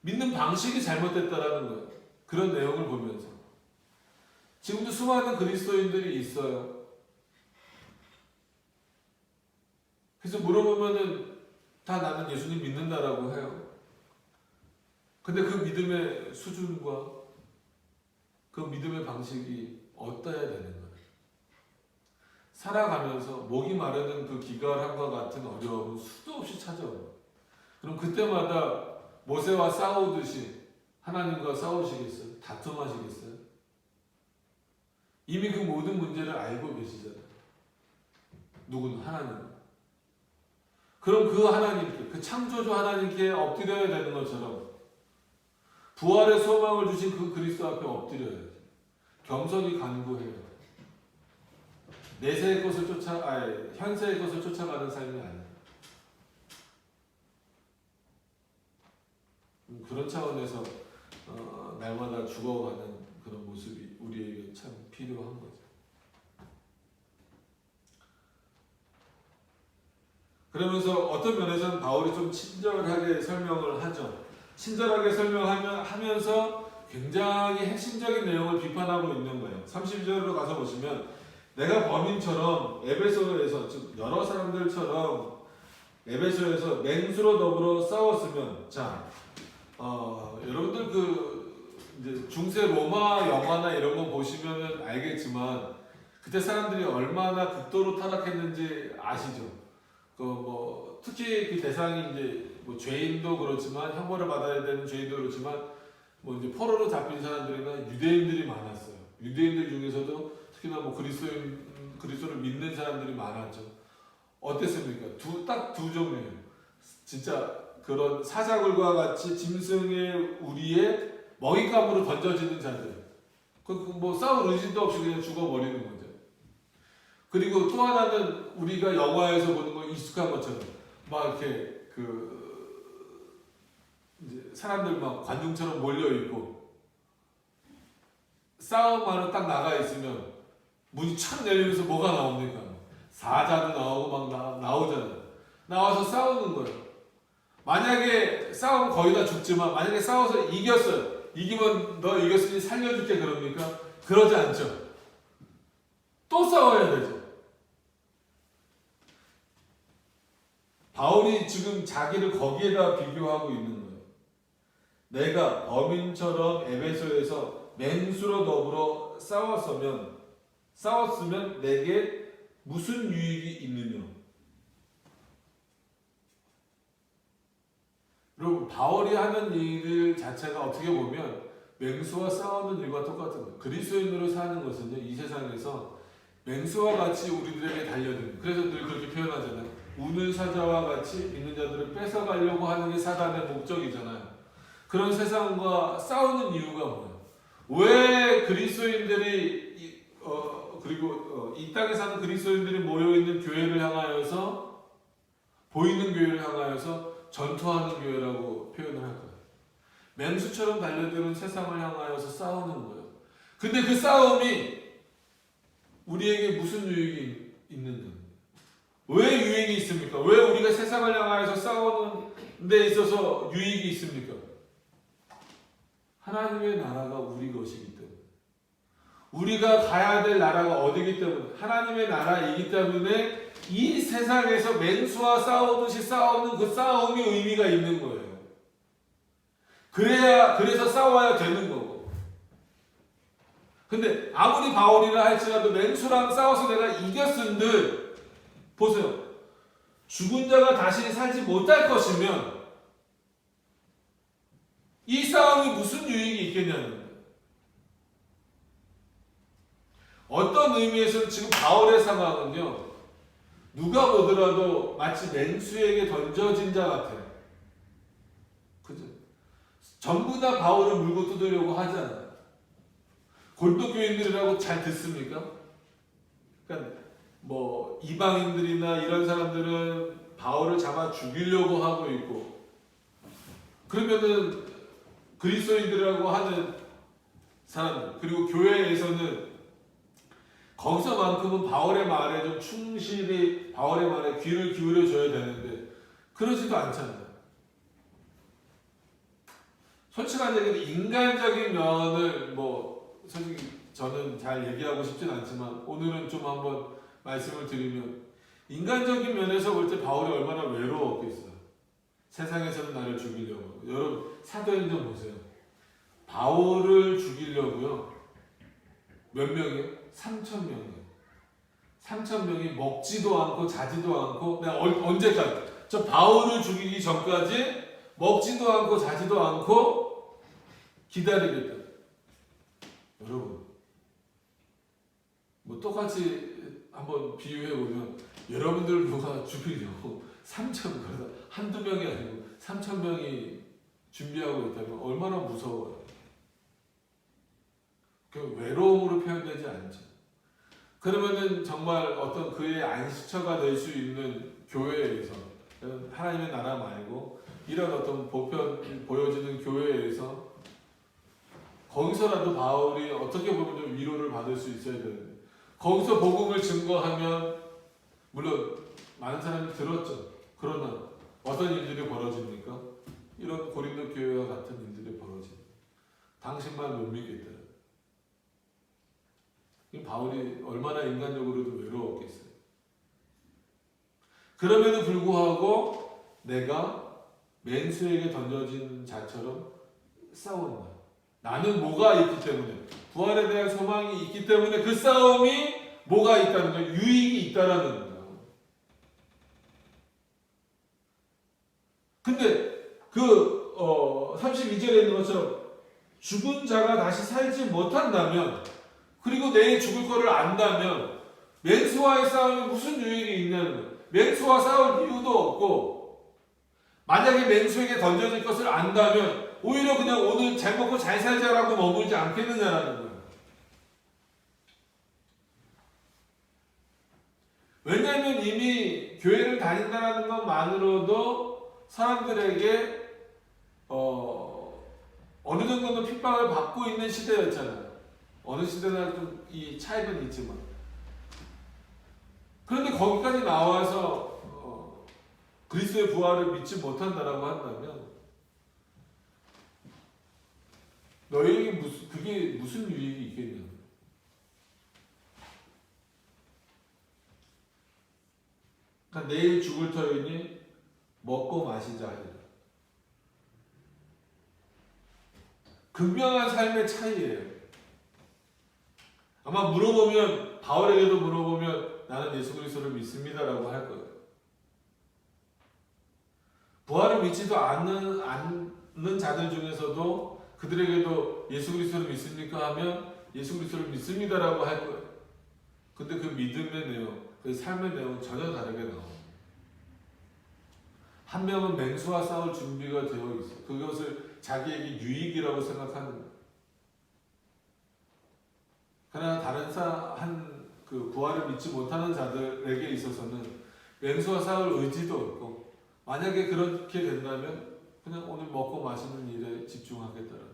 믿는 방식이 잘못됐다라는 거예요. 그런 내용을 보면서 지금도 수많은 그리스도인들이 있어요. 그래서 물어보면은 다 나는 예수님 믿는다라고 해요. 근데 그 믿음의 수준과 그 믿음의 방식이 어떠해야 되는 거예요? 살아가면서 목이 마르는 그 기갈함과 같은 어려움은 수도 없이 찾아와요. 그럼 그때마다 모세와 싸우듯이 하나님과 싸우시겠어요? 다툼하시겠어요? 이미 그 모든 문제를 알고 계시잖아요. 누구는 하나님. 그럼 그 하나님께, 그 창조주 하나님께 엎드려야 되는 것처럼 부활의 소망을 주신 그 그리스도 앞에 엎드려야죠. 겸손히 간구해요. 내세의 것을 현세의 것을 쫓아가는 삶이 아니에요. 그런 차원에서 날마다 죽어가는 그런 모습이 우리에게 참 필요한 거죠. 그러면서 어떤 면에서는 바울이 좀 친절하게 설명을 하죠. 친절하게 설명하면서 굉장히 핵심적인 내용을 비판하고 있는 거예요. 32절로 가서 보시면 내가 범인처럼 에베소에서 즉 여러 사람들처럼 에베소에서 맹수로 더불어 싸웠으면 여러분들 이제 중세 로마 영화나 이런 거 보시면은 알겠지만 그때 사람들이 얼마나 극도로 타락했는지 아시죠? 특히 그 대상이 이제 죄인도 그렇지만 형벌을 받아야 되는 죄인도 그렇지만 이제 포로로 잡힌 사람들이나 유대인들이 많았어요. 유대인들 중에서도 특히나 그리스도를 믿는 사람들이 많았죠. 어땠습니까? 딱 두 종류예요. 진짜 그런 사자굴과 같이 짐승의 우리의 먹잇감으로 던져지는 자들. 싸울 의지도 없이 그냥 죽어버리는 거죠. 그리고 또 하나는 우리가 영화에서 보는 거 익숙한 것처럼 이렇게 이제 사람들 관중처럼 몰려 있고 싸움하러 딱 나가 있으면 문이 착 열리면서 뭐가 나옵니까? 사자도 나오고 나오잖아요. 나와서 싸우는 거예요. 만약에 싸우면 거의 다 죽지만 만약에 싸워서 이겼어요. 이기면 너 이겼으니 살려줄게 그럽니까? 그러지 않죠. 또 싸워야 되죠. 바울이 지금 자기를 거기에다 비교하고 있는 거예요. 내가 범인처럼 에베소에서 맹수로 더불어 싸웠으면 내게 무슨 유익이 있느냐. 여러분 바울이 하는 일 자체가 어떻게 보면 맹수와 싸우는 일과 똑같은 거예요. 그리스도인으로 사는 것은요, 이 세상에서 맹수와 같이 우리들에게 달려드는, 그래서 늘 그렇게 표현하잖아요. 우는 사자와 같이 믿는 자들을 뺏어가려고 하는 게 사단의 목적이잖아요. 그런 세상과 싸우는 이유가 뭐예요? 왜 그리스도인들이 그리고 이 땅에 사는 그리스도인들이 모여있는 교회를 향하여서, 보이는 교회를 향하여서 전투하는 교회라고 표현을 할 거예요. 맹수처럼 달려드는 세상을 향하여서 싸우는 거예요. 근데 그 싸움이 우리에게 무슨 유익이 있는가? 왜 유익이 있습니까? 왜 우리가 세상을 향하여서 싸우는 데 있어서 유익이 있습니까? 하나님의 나라가 우리 것이기 때문에, 우리가 가야 될 나라가 어디기 때문에, 하나님의 나라이기 때문에 이 세상에서 맹수와 싸우듯이 싸우는 그 싸움이 의미가 있는 거예요. 그래서 싸워야 되는 거고. 근데 아무리 바울이라 할지라도 맹수랑 싸워서 내가 이겼은들, 보세요. 죽은 자가 다시 살지 못할 것이면 이 싸움이 무슨 유익이 있겠냐는 거예요. 어떤 의미에서는 지금 바울의 상황은요, 누가 보더라도 마치 맹수에게 던져진 자 같아요. 그죠? 전부 다 바울을 물고 뜯으려고 하잖아요. 골도 교인들이라고 잘 듣습니까? 그러니까 이방인들이나 이런 사람들은 바울을 잡아 죽이려고 하고 있고, 그러면은 그리스도인들이라고 하는 사람들, 그리고 교회에서는 거기서만큼은 바울의 말에 좀 충실히 바울의 말에 귀를 기울여 줘야 되는데 그러지도 않잖아요. 솔직한 얘기는 인간적인 면을 뭐 솔직히 저는 잘 얘기하고 싶진 않지만 오늘은 좀 한번 말씀을 드리면 인간적인 면에서 볼 때 바울이 얼마나 외로웠겠어요. 세상에서는 나를 죽이려고. 여러분 사도행전 보세요. 바울을 죽이려고요. 몇 명이요? 3,000명이요. 3,000명이 먹지도 않고 자지도 않고 내가 언제까지? 저 바울을 죽이기 전까지 먹지도 않고 자지도 않고 기다리겠다. 여러분 뭐 똑같이 한번 비유해 보면 여러분들 누가 죽이려고 3,000명, 한두 명이 아니고 3,000명이 준비하고 있다면 얼마나 무서워요. 그 외로움으로 표현되지 않죠. 그러면은 정말 어떤 그의 안식처가 될 수 있는 교회에서 하나님의 나라 말고 이런 어떤 보여지는 교회에서 거기서라도 바울이 어떻게 보면 좀 위로를 받을 수 있어야 되는데 거기서 복음을 증거하면 물론 많은 사람이 들었죠. 그러나 어떤 일들이 벌어집니까? 이런 고린도 교회와 같은 일들이 벌어집니다. 당신만 못 믿겠다. 바울이 얼마나 인간적으로도 외로웠겠어요. 그럼에도 불구하고 내가 맹수에게 던져진 자처럼 싸운다. 나는 뭐가 있기 때문에 부활에 대한 소망이 있기 때문에 그 싸움이 뭐가 있다는 거예요? 유익이 있다라는 거예요. 근데 그 32절에 있는 것처럼 죽은 자가 다시 살지 못한다면 그리고 내일 죽을 거를 안다면 맹수와의 싸움에 무슨 유익이 있냐는 거예요. 맹수와 싸울 이유도 없고 만약에 맹수에게 던져질 것을 안다면 오히려 그냥 오늘 잘 먹고 잘 살자라고 머물지 않겠느냐라는 거예요. 왜냐하면 이미 교회를 다닌다는 것만으로도 사람들에게 어느 정도는 핍박을 받고 있는 시대였잖아요. 어느 시대나 좀 이 차이는 있지만 그런데 거기까지 나와서 그리스도의 부활을 믿지 못한다라고 한다면 너희에게 그게 무슨 유익이 있겠냐? 그러니까 내일 죽을 터이니 먹고 마시자 하리라. 극명한 삶의 차이예요. 아마 물어보면 바울에게도 물어보면 나는 예수 그리스도를 믿습니다라고 할 거예요. 부활을 믿지도 않는 자들 중에서도 그들에게도 예수 그리스도를 믿습니까 하면 예수 그리스도를 믿습니다라고 할 거예요. 근데 그 믿음의 내용, 그 삶의 내용은 전혀 다르게 나옵니다. 한 명은 맹수와 싸울 준비가 되어 있어. 그것을 자기에게 유익이라고 생각하는 거예요. 그러나 다른 그 부활을 믿지 못하는 자들에게 있어서는 맹수와 싸울 의지도 없고 만약에 그렇게 된다면 그냥 오늘 먹고 마시는 일에 집중하겠다는.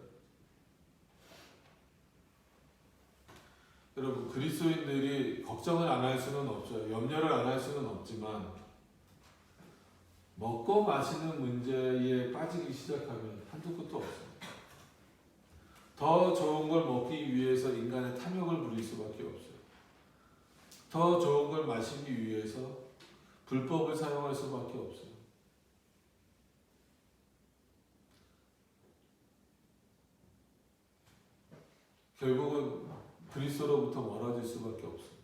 여러분 그리스도인들이 걱정을 안 할 수는 없죠. 염려를 안 할 수는 없지만 먹고 마시는 문제에 빠지기 시작하면 한두 끝도 없어요. 더 좋은 걸 먹기 위해서 인간의 탐욕을 부릴 수밖에 없어요. 더 좋은 걸 마시기 위해서 불법을 사용할 수밖에 없어요. 결국은 그리스도로부터 멀어질 수밖에 없습니다.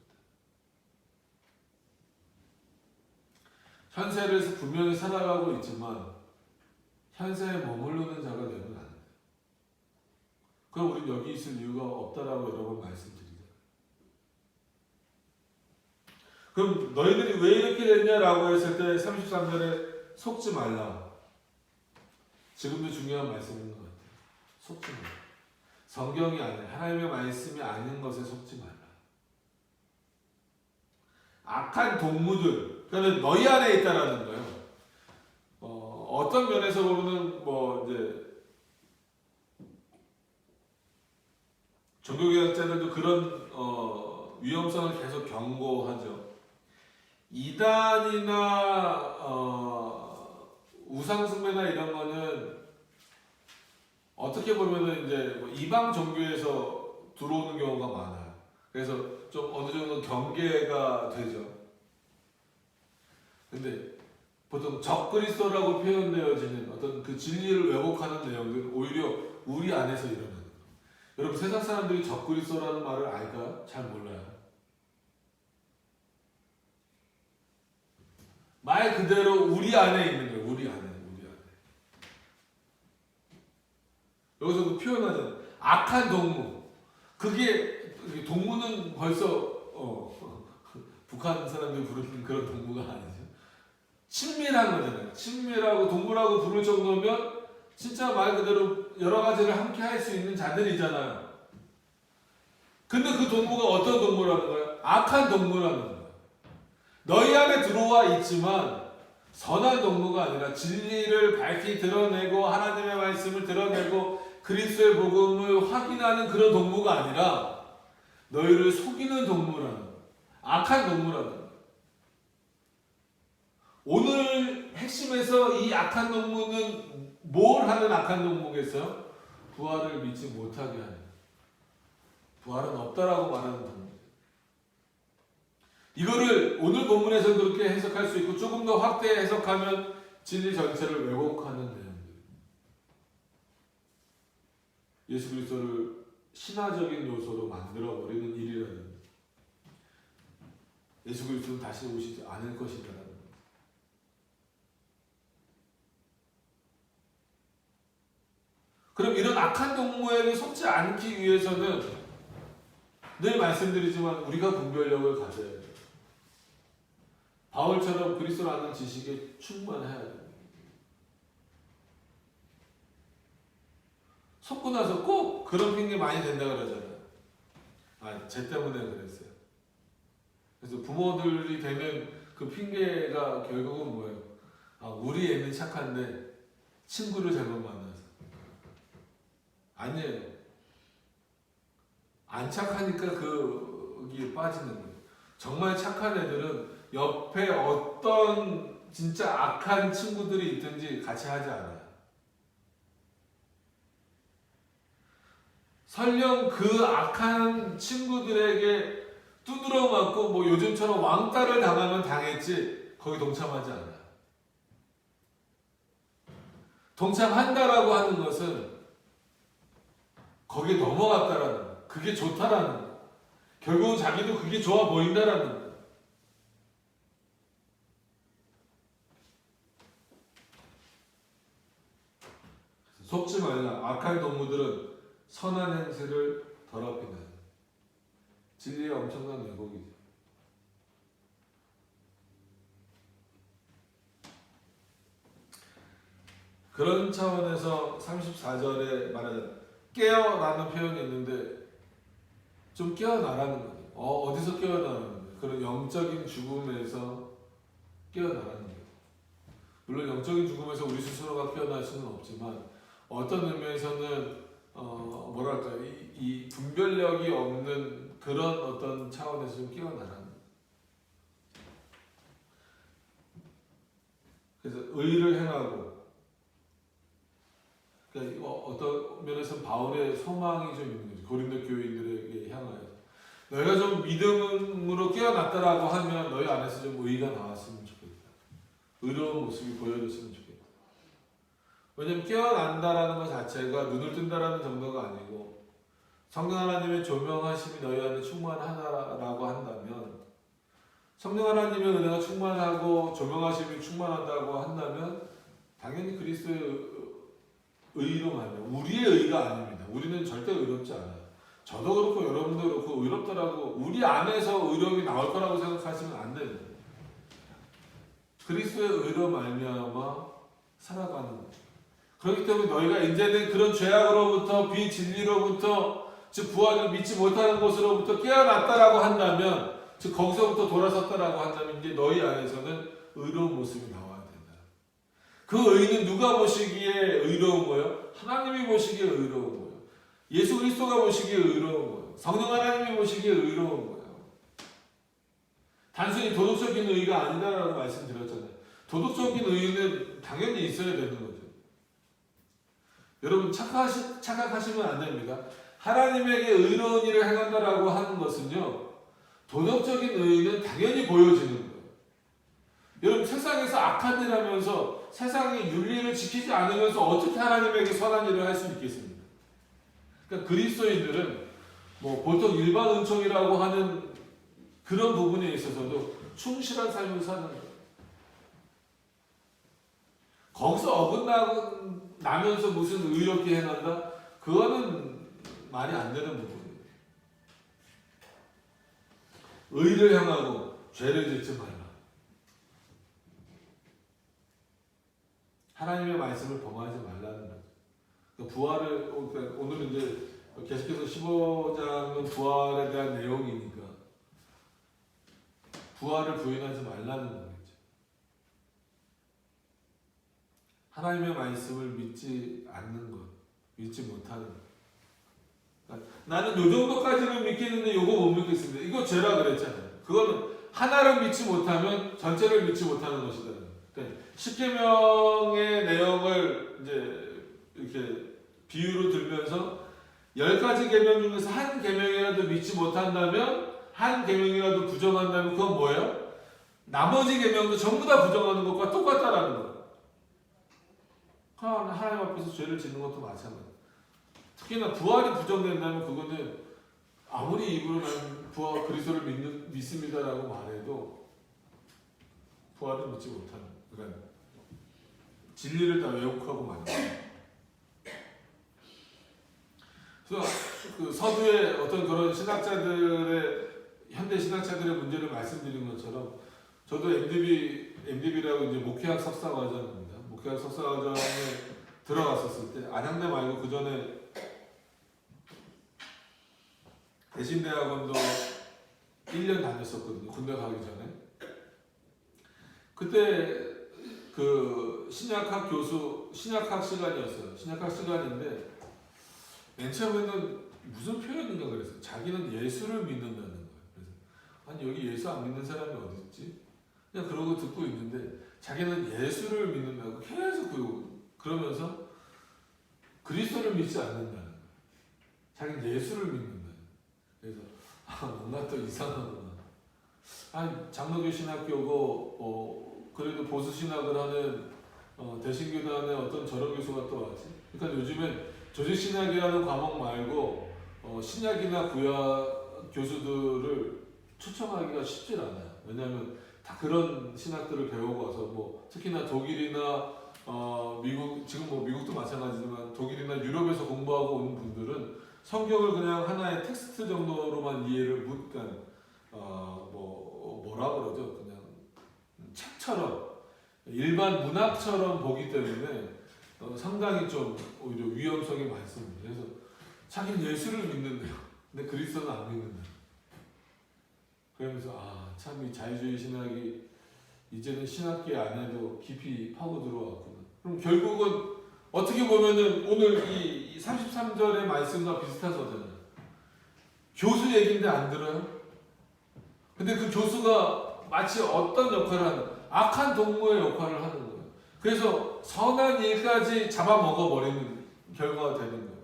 현세를 분명히 살아가고 있지만 현세에 머무르는 자가 되면 안 돼요. 그럼 우리는 여기 있을 이유가 없다라고 여러 번 말씀드리잖아요. 그럼 너희들이 왜 이렇게 됐냐라고 했을 때 33절에 속지 말라. 지금도 중요한 말씀인 것 같아요. 속지 말라. 성경이 아닌 하나님의 말씀이 아닌 것에 속지 말라. 악한 동무들, 그러니까 너희 안에 있다라는 거예요. 어떤 면에서 보면은 뭐 이제 종교개혁자들도 그런 위험성을 계속 경고하죠. 이단이나 우상 숭배나 이런 거는 어떻게 보면은 이제 뭐 이방 종교에서 들어오는 경우가 많아요. 그래서 좀 어느 정도 경계가 되죠. 근데 보통 적그리스도라고 표현되어지는 어떤 그 진리를 왜곡하는 내용들은 오히려 우리 안에서 일어나는 거예요. 여러분 세상 사람들이 적그리스도라는 말을 알까요? 잘 몰라요. 말 그대로 우리 안에 있는 거예요. 우리 안에. 여기서 그 표현하잖아요. 악한 동무. 그게 동무는 벌써 북한 사람들이 부르는 그런 동무가 아니죠. 친밀한 거잖아요. 친밀하고 동무라고 부를 정도면 진짜 말 그대로 여러 가지를 함께 할 수 있는 자들이잖아요. 근데 그 동무가 어떤 동무라는 거예요? 악한 동무라는 거예요. 너희 안에 들어와 있지만 선한 동무가 아니라 진리를 밝히 드러내고 하나님의 말씀을 드러내고 그리스도의 복음을 확인하는 그런 동무가 아니라 너희를 속이는 동무라는 거예요. 악한 동무라는 거예요. 오늘 핵심에서 이 악한 동무는 뭘 하는 악한 동무겠어요? 부활을 믿지 못하게 하는, 부활은 없다라고 말하는 동무. 이거를 오늘 본문에서 그렇게 해석할 수 있고 조금 더 확대 해석하면 진리 전체를 왜곡하는 내용들. 예수 그리스도를 신화적인 요소로 만들어버리는 일이라는 거예요. 예수 그리스도는 다시 오시지 않을 것이라는 거예요. 그럼 이런 악한 동무에게 속지 않기 위해서는 늘 말씀드리지만 우리가 분별력을 가져야 돼요. 바울처럼 그리스도를 아는 지식에 충만해야 돼요. 속고 나서 꼭 그런 핑계 많이 된다 그러잖아요. 아, 쟤 때문에 그랬어요. 그래서 부모들이 되는 그 핑계가 결국은 뭐예요? 아, 우리 애는 착한데 친구를 잘못 만나서. 아니에요. 안 착하니까 거기에 빠지는 거예요. 정말 착한 애들은 옆에 어떤 진짜 악한 친구들이 있든지 같이 하지 않아요. 설령 그 악한 친구들에게 두드러 맞고 뭐 요즘처럼 왕따를 당하면 당했지 거기 동참하지 않아요. 동참한다라고 하는 것은 거기에 넘어갔다라는 거예요. 그게 좋다라는 거예요. 결국은 자기도 그게 좋아 보인다라는 거예요. 속지 말라. 악한 동무들은 선한 행세를 더럽히는 진리의 엄청난 왜곡이죠. 그런 차원에서 34절에 말하자면 깨어나는 표현이 있는데 좀 깨어나라는 거예요. 어디서 깨어나라는 거예요? 그런 영적인 죽음에서 깨어나라는 거예요. 물론 영적인 죽음에서 우리 스스로가 깨어날 수는 없지만 어떤 의미에서는 뭐랄까 이 분별력이 없는 그런 어떤 차원에서 좀 깨어나라는 거예요. 그래서 의를 행하고 그러니까 어떤 면에서는 바울의 소망이 좀 있는 거죠. 고린도 교인들에게 향하여 너희가 좀 믿음으로 깨어났다라고 하면 너희 안에서 좀 의가 나왔으면 좋겠다. 의로운 모습이 보여졌으면 좋겠다. 왜냐하면 깨어난다라는 것 자체가 눈을 뜬다라는 정도가 아니고 성령 하나님의 조명하심이 너희 안에 충만하다라고 한다면 성령 하나님의 은혜가 충만하고 조명하심이 충만하다고 한다면 당연히 그리스도의 의로 말이에요. 우리의 의가 아닙니다. 우리는 절대 의롭지 않아요. 저도 그렇고 여러분도 그렇고 의롭다라고 우리 안에서 의로움이 나올 거라고 생각하시면 안 됩니다. 그리스도의 의로 말미암아 살아가는 거예요. 그렇기 때문에 너희가 이제는 그런 죄악으로부터 비진리로부터 즉 부활을 믿지 못하는 것으로부터 깨어났다라고 한다면 즉 거기서부터 돌아섰다라고 한다면 이제 너희 안에서는 의로운 모습이 나와야 된다. 그 의는 누가 보시기에 의로운 거예요? 하나님이 보시기에 의로운 거예요. 예수 그리스도가 보시기에 의로운 거예요. 성령 하나님이 보시기에 의로운 거예요. 단순히 도덕적인 의가 아니다라고 말씀드렸잖아요. 도덕적인 의의는 당연히 있어야 되는 거죠. 여러분 착각하시면 안 됩니다. 하나님에게 의로운 일을 행한다라고 하는 것은요, 도덕적인 의의는 당연히 보여지는 거예요. 여러분 세상에서 악한 일 하면서 세상의 윤리를 지키지 않으면서 어떻게 하나님에게 선한 일을 할 수 있겠습니까? 그러니까 그리스도인들은 뭐 보통 일반 은총이라고 하는 그런 부분에 있어서도 충실한 삶을 사는 거예요. 거기서 어긋나면서 무슨 의롭게 행한다? 그거는 말이 안 되는 부분이에요. 의를 행하고 죄를 짓지 말라. 하나님의 말씀을 범하지 말라는 거죠. 그러니까 그러니까 오늘은 이제 계속해서 15장은 부활에 대한 내용이니까 부활을 부인하지 말라는 거겠죠. 하나님의 말씀을 믿지 않는 것, 믿지 못하는 것. 그러니까 나는 요 정도까지는 믿겠는데 요거 못 믿겠습니다. 이거 죄라 그랬잖아요. 그거는 하나를 믿지 못하면 전체를 믿지 못하는 것이다. 그러니까 십계명의 내용을 이제 이렇게 비유로 들면서 10가지 계명 중에서 한 계명이라도 믿지 못한다면, 한 계명이라도 부정한다면 그건 뭐예요? 나머지 계명도 전부 다 부정하는 것과 똑같다라는 거예요. 하나님 앞에서 죄를 짓는 것도 마찬가지예요. 특히나 부활이 부정된다면 그거는 아무리 입으로 난 부활 그리스도를 믿습니다라고 말해도 부활을 믿지 못하는, 그러니까 진리를 다 왜곡하고 마는 거예요. 그래서 그 서두에 어떤 그런 현대 신학자들의 문제를 말씀드린 것처럼 저도 MDB라고 이제 목회학 석사과정입니다. 목회학 석사과정에 들어갔었을 때 안양대 말고 그 전에 대신대학원도 1년 다녔었거든요. 군대 가기 전에. 그때 그 신약학 시간이었어요. 신약학 시간인데 맨 처음에는 무슨 표현인가 그랬어요. 자기는 예수를 믿는다는 거예요. 그래서 아니 여기 예수 안 믿는 사람이 어디 있지? 그냥 그러고 듣고 있는데 자기는 예수를 믿는다고 계속 그러면서 그리스도를 믿지 않는다는 거예요. 자기는 예수를 믿는다는 거예요. 그래서 뭔가 또 이상하구나. 장로교 신학교고 그래도 보수 신학을 하는 대신교단의 어떤 저런 교수가 또 왔지. 그러니까 요즘엔 조직신학이라는 과목 말고 신약이나 구약 교수들을 초청하기가 쉽지 않아요. 왜냐하면 다 그런 신학들을 배우고 와서 뭐 특히나 독일이나 미국, 지금 뭐 미국도 마찬가지지만 독일이나 유럽에서 공부하고 오는 분들은 성경을 그냥 하나의 텍스트 정도로만 이해를 그러니까 뭐라 그러죠? 그냥 책처럼 일반 문학처럼 보기 때문에 상당히 좀 오히려 위험성이 많습니다. 그래서 자기는 예수를 믿는데요. 근데 그리스도는 안 믿는다. 그러면서 참 이 자유주의 신학이 이제는 신학계 안에도 깊이 파고 들어왔구나. 그럼 결국은 어떻게 보면은 오늘 이 33절의 말씀과 비슷하잖아요. 교수 얘기인데 안 들어요? 근데 그 교수가 마치 어떤 역할을 하는, 악한 동무의 역할을 하는 거예요. 그래서 선한 일까지 잡아먹어버리는 결과가 되는 거예요.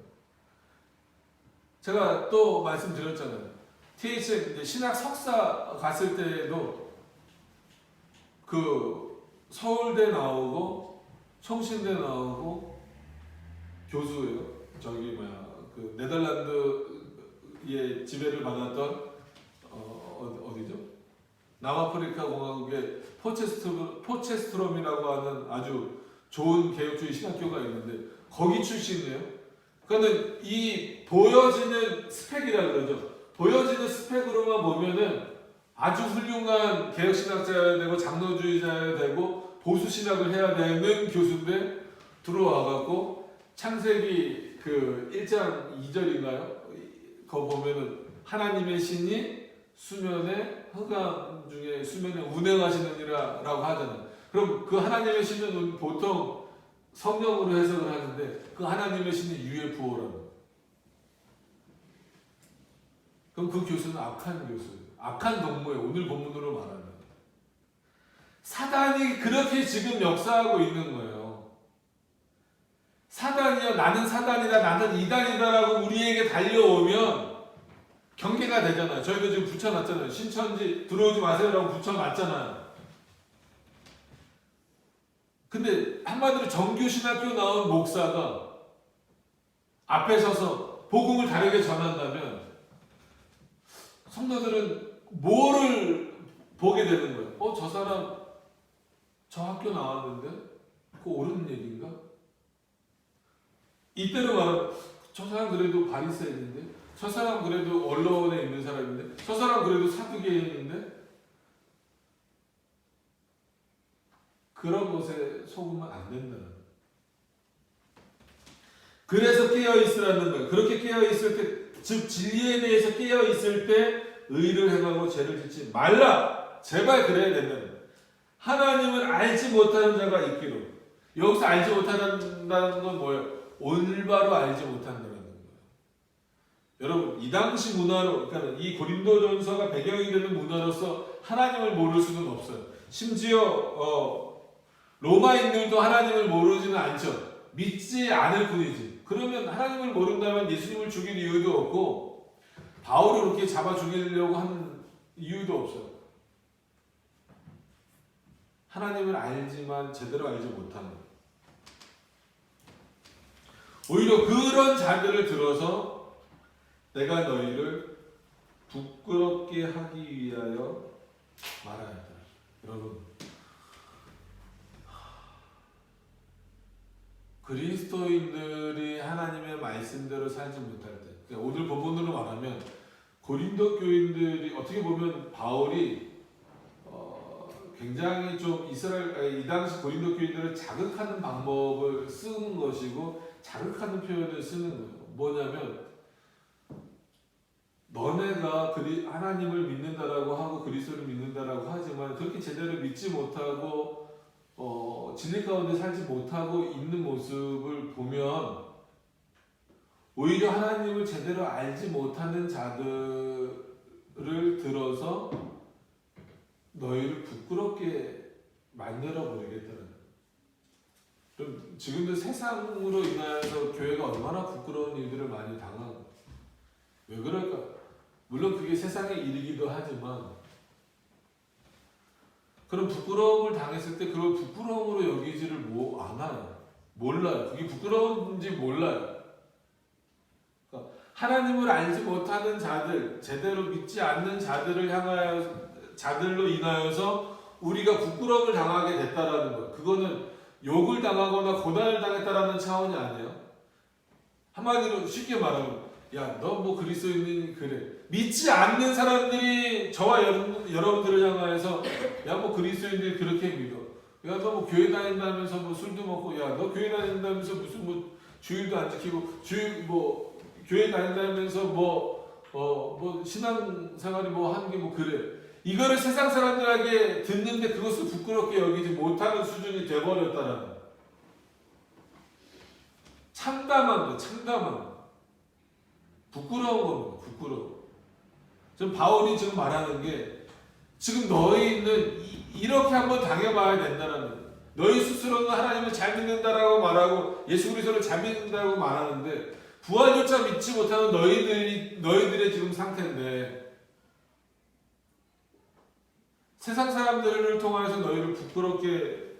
제가 또 말씀드렸잖아요. THM 신학 석사 갔을 때에도 그 서울대 나오고 성신대 나오고 교수예요. 그 네덜란드의 지배를 받았던 어디죠? 남아프리카 공화국의 포체스트롬이라고 하는 아주 좋은 개혁주의 신학교가 있는데 거기 출신이에요. 그러니까 이 보여지는 스펙이라 그러죠. 보여지는 스펙으로만 보면은 아주 훌륭한 개혁신학자여야 되고 장로주의자여야 되고 보수신학을 해야 되는 교수인데 들어와갖고 창세기 그 1장 2절인가요? 그거 보면은 하나님의 신이 수면에 흑암 중에 수면에 운행하시느니라 라고 하잖아요. 그럼 그 하나님의 신은 보통 성령으로 해석을 하는데 그 하나님의 신이 UFO라고. 그럼 그 교수는 악한 교수예요. 악한 동무예요. 오늘 본문으로 말하면. 사단이 그렇게 지금 역사하고 있는 거예요. 사단이요, 나는 사단이다, 나는 이단이다라고 우리에게 달려오면 경계가 되잖아요. 저희도 지금 붙여놨잖아요. 신천지 들어오지 마세요라고 붙여놨잖아요. 근데 한마디로 정규신학교 나온 목사가 앞에 서서 복음을 다르게 전한다면 성도들은 뭐를 보게 되는 거예요? 저 사람 저 학교 나왔는데 그거 옳은 얘기인가? 이때로 말하면 저 사람 그래도 바리새인인데, 저 사람 그래도 언론에 있는 사람인데, 저 사람 그래도 사두개인인데, 그런 것에 속으면 안 된다는 거예요. 그래서 깨어있으라는 거예요. 그렇게 깨어있을 때, 즉 진리에 대해서 깨어있을 때 의를 행하고 죄를 짓지 말라. 제발 그래야 된다는 거예요. 하나님을 알지 못하는 자가 있기로. 여기서 알지 못한다는 건 뭐예요? 올바로 알지 못한다는 거예요. 여러분, 이 당시 문화로, 그러니까 이 고린도전서가 배경이 되는 문화로서 하나님을 모를 수는 없어요. 심지어 로마인들도 하나님을 모르지는 않죠. 믿지 않을 뿐이지. 그러면 하나님을 모른다면 예수님을 죽일 이유도 없고 바울을 그렇게 잡아 죽이려고 하는 이유도 없어요. 하나님을 알지만 제대로 알지 못하는 거예요. 오히려 그런 자들을 들어서 내가 너희를 부끄럽게 하기 위하여 말하였다. 여러분, 그리스도인들이 하나님의 말씀대로 살지 못할 때, 그러니까 오늘 본문으로 말하면 고린도 교인들이 어떻게 보면 바울이 굉장히 좀 이 당시 고린도 교인들을 자극하는 방법을 쓰는 것이고 자극하는 표현을 쓰는 거예요. 뭐냐면 너네가 하나님을 믿는다라고 하고 그리스도를 믿는다라고 하지만 그렇게 제대로 믿지 못하고 진리 가운데 살지 못하고 있는 모습을 보면 오히려 하나님을 제대로 알지 못하는 자들을 들어서 너희를 부끄럽게 만들어 버리겠다는. 그럼 지금도 세상으로 인하여서 교회가 얼마나 부끄러운 일들을 많이 당하고, 왜 그럴까? 물론 그게 세상의 일이기도 하지만 그런 부끄러움을 당했을 때 그걸 부끄러움으로 여기지를 않아요. 몰라요. 그게 부끄러운지 몰라요. 그러니까 하나님을 알지 못하는 자들, 제대로 믿지 않는 자들로 인하여서 우리가 부끄러움을 당하게 됐다라는 것. 그거는 욕을 당하거나 고난을 당했다라는 차원이 아니에요. 한마디로 쉽게 말하면, 야, 너 뭐 그리스도인이 그래. 믿지 않는 사람들이 저와 여러분들을 향하여서, 야, 뭐 그리스도인들이 그렇게 믿어. 야, 너 뭐 교회 다닌다면서 뭐 술도 먹고, 야, 너 교회 다닌다면서 무슨 뭐 주일도 안 지키고, 교회 다닌다면서 뭐 신앙생활이 뭐 하는 게 뭐 그래. 이거를 세상 사람들에게 듣는데 그것을 부끄럽게 여기지 못하는 수준이 돼버렸다라는 거예요. 참담한 거. 부끄러운 겁니다. 부끄러워. 지금 바울이 지금 말하는 게 지금 너희는 이렇게 한번 당해봐야 된다는 거예요. 너희 스스로는 하나님을 잘 믿는다라고 말하고 예수 그리스도를 잘 믿는다고 말하는데 부활조차 믿지 못하는 너희들의 지금 상태인데 세상 사람들을 통해서 너희를 부끄럽게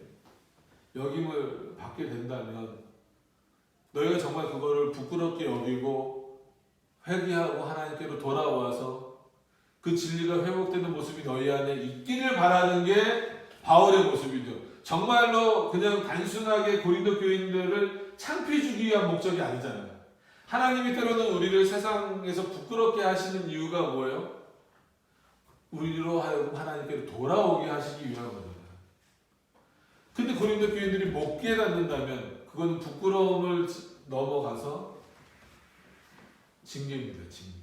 여김을 받게 된다면 너희가 정말 그거를 부끄럽게 여기고 회개하고 하나님께로 돌아와서 그 진리가 회복되는 모습이 너희 안에 있기를 바라는 게 바울의 모습이죠. 정말로 그냥 단순하게 고린도 교인들을 창피해 주기 위한 목적이 아니잖아요. 하나님이 때로는 우리를 세상에서 부끄럽게 하시는 이유가 뭐예요? 우리로 하여금 하나님께로 돌아오게 하시기 위한 겁니다. 근데 고린도 교인들이 못 깨닫는다면 그건 부끄러움을 넘어가서 징계입니다. 징계.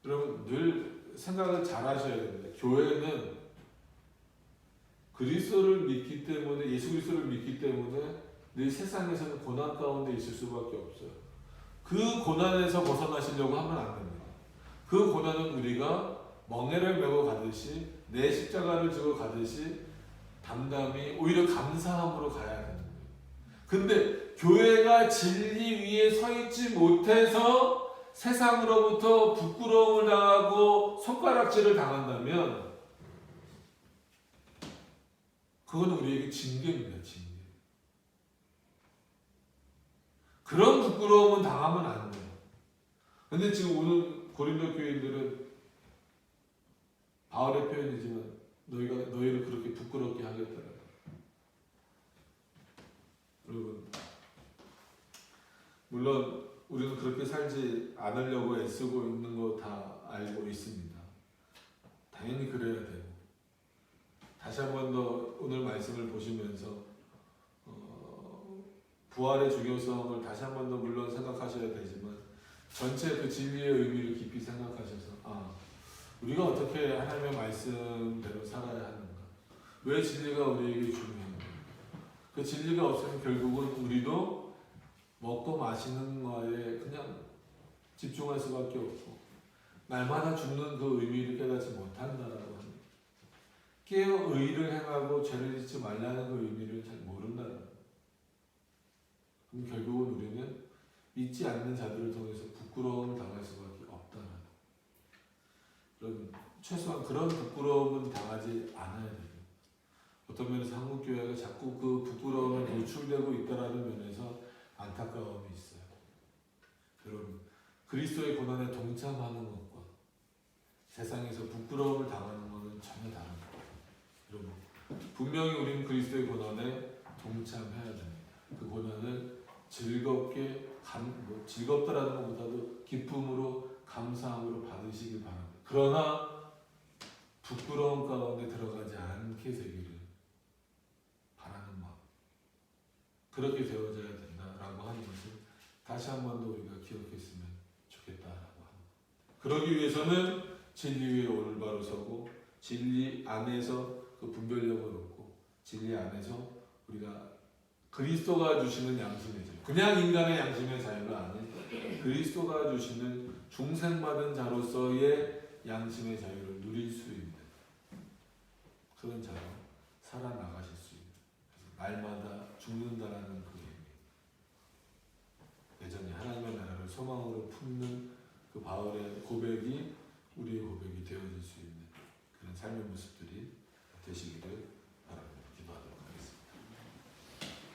여러분 늘 생각을 잘 하셔야 됩니다. 교회는 그리스도를 믿기 때문에, 예수 그리스도를 믿기 때문에 늘 세상에서는 고난 가운데 있을 수밖에 없어요. 그 고난에서 벗어나시려고 하면 안 됩니다. 그 고난은 우리가 멍에를 메고 가듯이 내 십자가를 지고 가듯이 담담히 오히려 감사함으로 가야 되는 거예요. 근데 교회가 진리 위에 서 있지 못해서 세상으로부터 부끄러움을 당하고 손가락질을 당한다면 그건 우리에게 징계입니다. 징계. 그런 부끄러움은 당하면 안 돼요. 근데 지금 오늘 고린도 교인들은 바울의 표현이지만 너희를 그렇게 부끄럽게 하겠다. 여러분, 물론 우리는 그렇게 살지 않으려고 애쓰고 있는 거 다 알고 있습니다. 당연히 그래야 되고, 다시 한 번 더 오늘 말씀을 보시면서 부활의 중요성을 다시 한 번 더 물론 생각하셔야 되지만 전체 그 진리의 의미를 깊이 생각하셔서 우리가 어떻게 하나님의 말씀대로 살아야 하는가, 왜 진리가 우리에게 중요한가, 그 진리가 없으면 결국은 우리도 먹고 마시는 거에 그냥 집중할 수밖에 없고 날마다 죽는 그 의미를 깨닫지 못한다라고 합니다. 깨어 의를 행하고 죄를 짓지 말라는 그 의미를 잘 모른다는 거예요. 그럼 결국은 우리는 믿지 않는 자들을 통해서 부끄러움을 당할 수밖에 없다는 거예요. 여러분, 최소한 그런 부끄러움은 당하지 않아야 돼요. 어떤 면에서 한국교회가 자꾸 그 부끄러움에 노출되고 있다는 면에서 안타까움이 있어요. 여러분, 그리스도의 고난에 동참하는 것과 세상에서 부끄러움을 당하는 것은 전혀 다른 거예요. 여러분, 분명히 우리는 그리스도의 고난에 동참해야 됩니다. 그 고난을 즐겁게, 즐겁다라는 것보다도 기쁨으로, 감사함으로 받으시길 바랍니다. 그러나 부끄러움 가운데 들어가지 않게 되기를 바라는 마음, 그렇게 되어져야 된다라고 하는 것을 다시 한 번 더 우리가 기억했으면 좋겠다라고 합니다. 그러기 위해서는 진리 위에 올바로 서고 진리 안에서 그 분별력을 얻고 진리 안에서 우리가 그리스도가 주시는 양심의 자유, 그냥 인간의 양심의 자유가 아닌 그리스도가 주시는 중생받은 자로서의 양심의 자유를 누릴 수 있는 그런 자로 살아나가실 수 있는, 날마다 죽는다라는 그 의미, 여전히 하나님의 나라를 소망으로 품는 그 바울의 고백이 우리의 고백이 되어질 수 있는 그런 삶의 모습들이 되시기를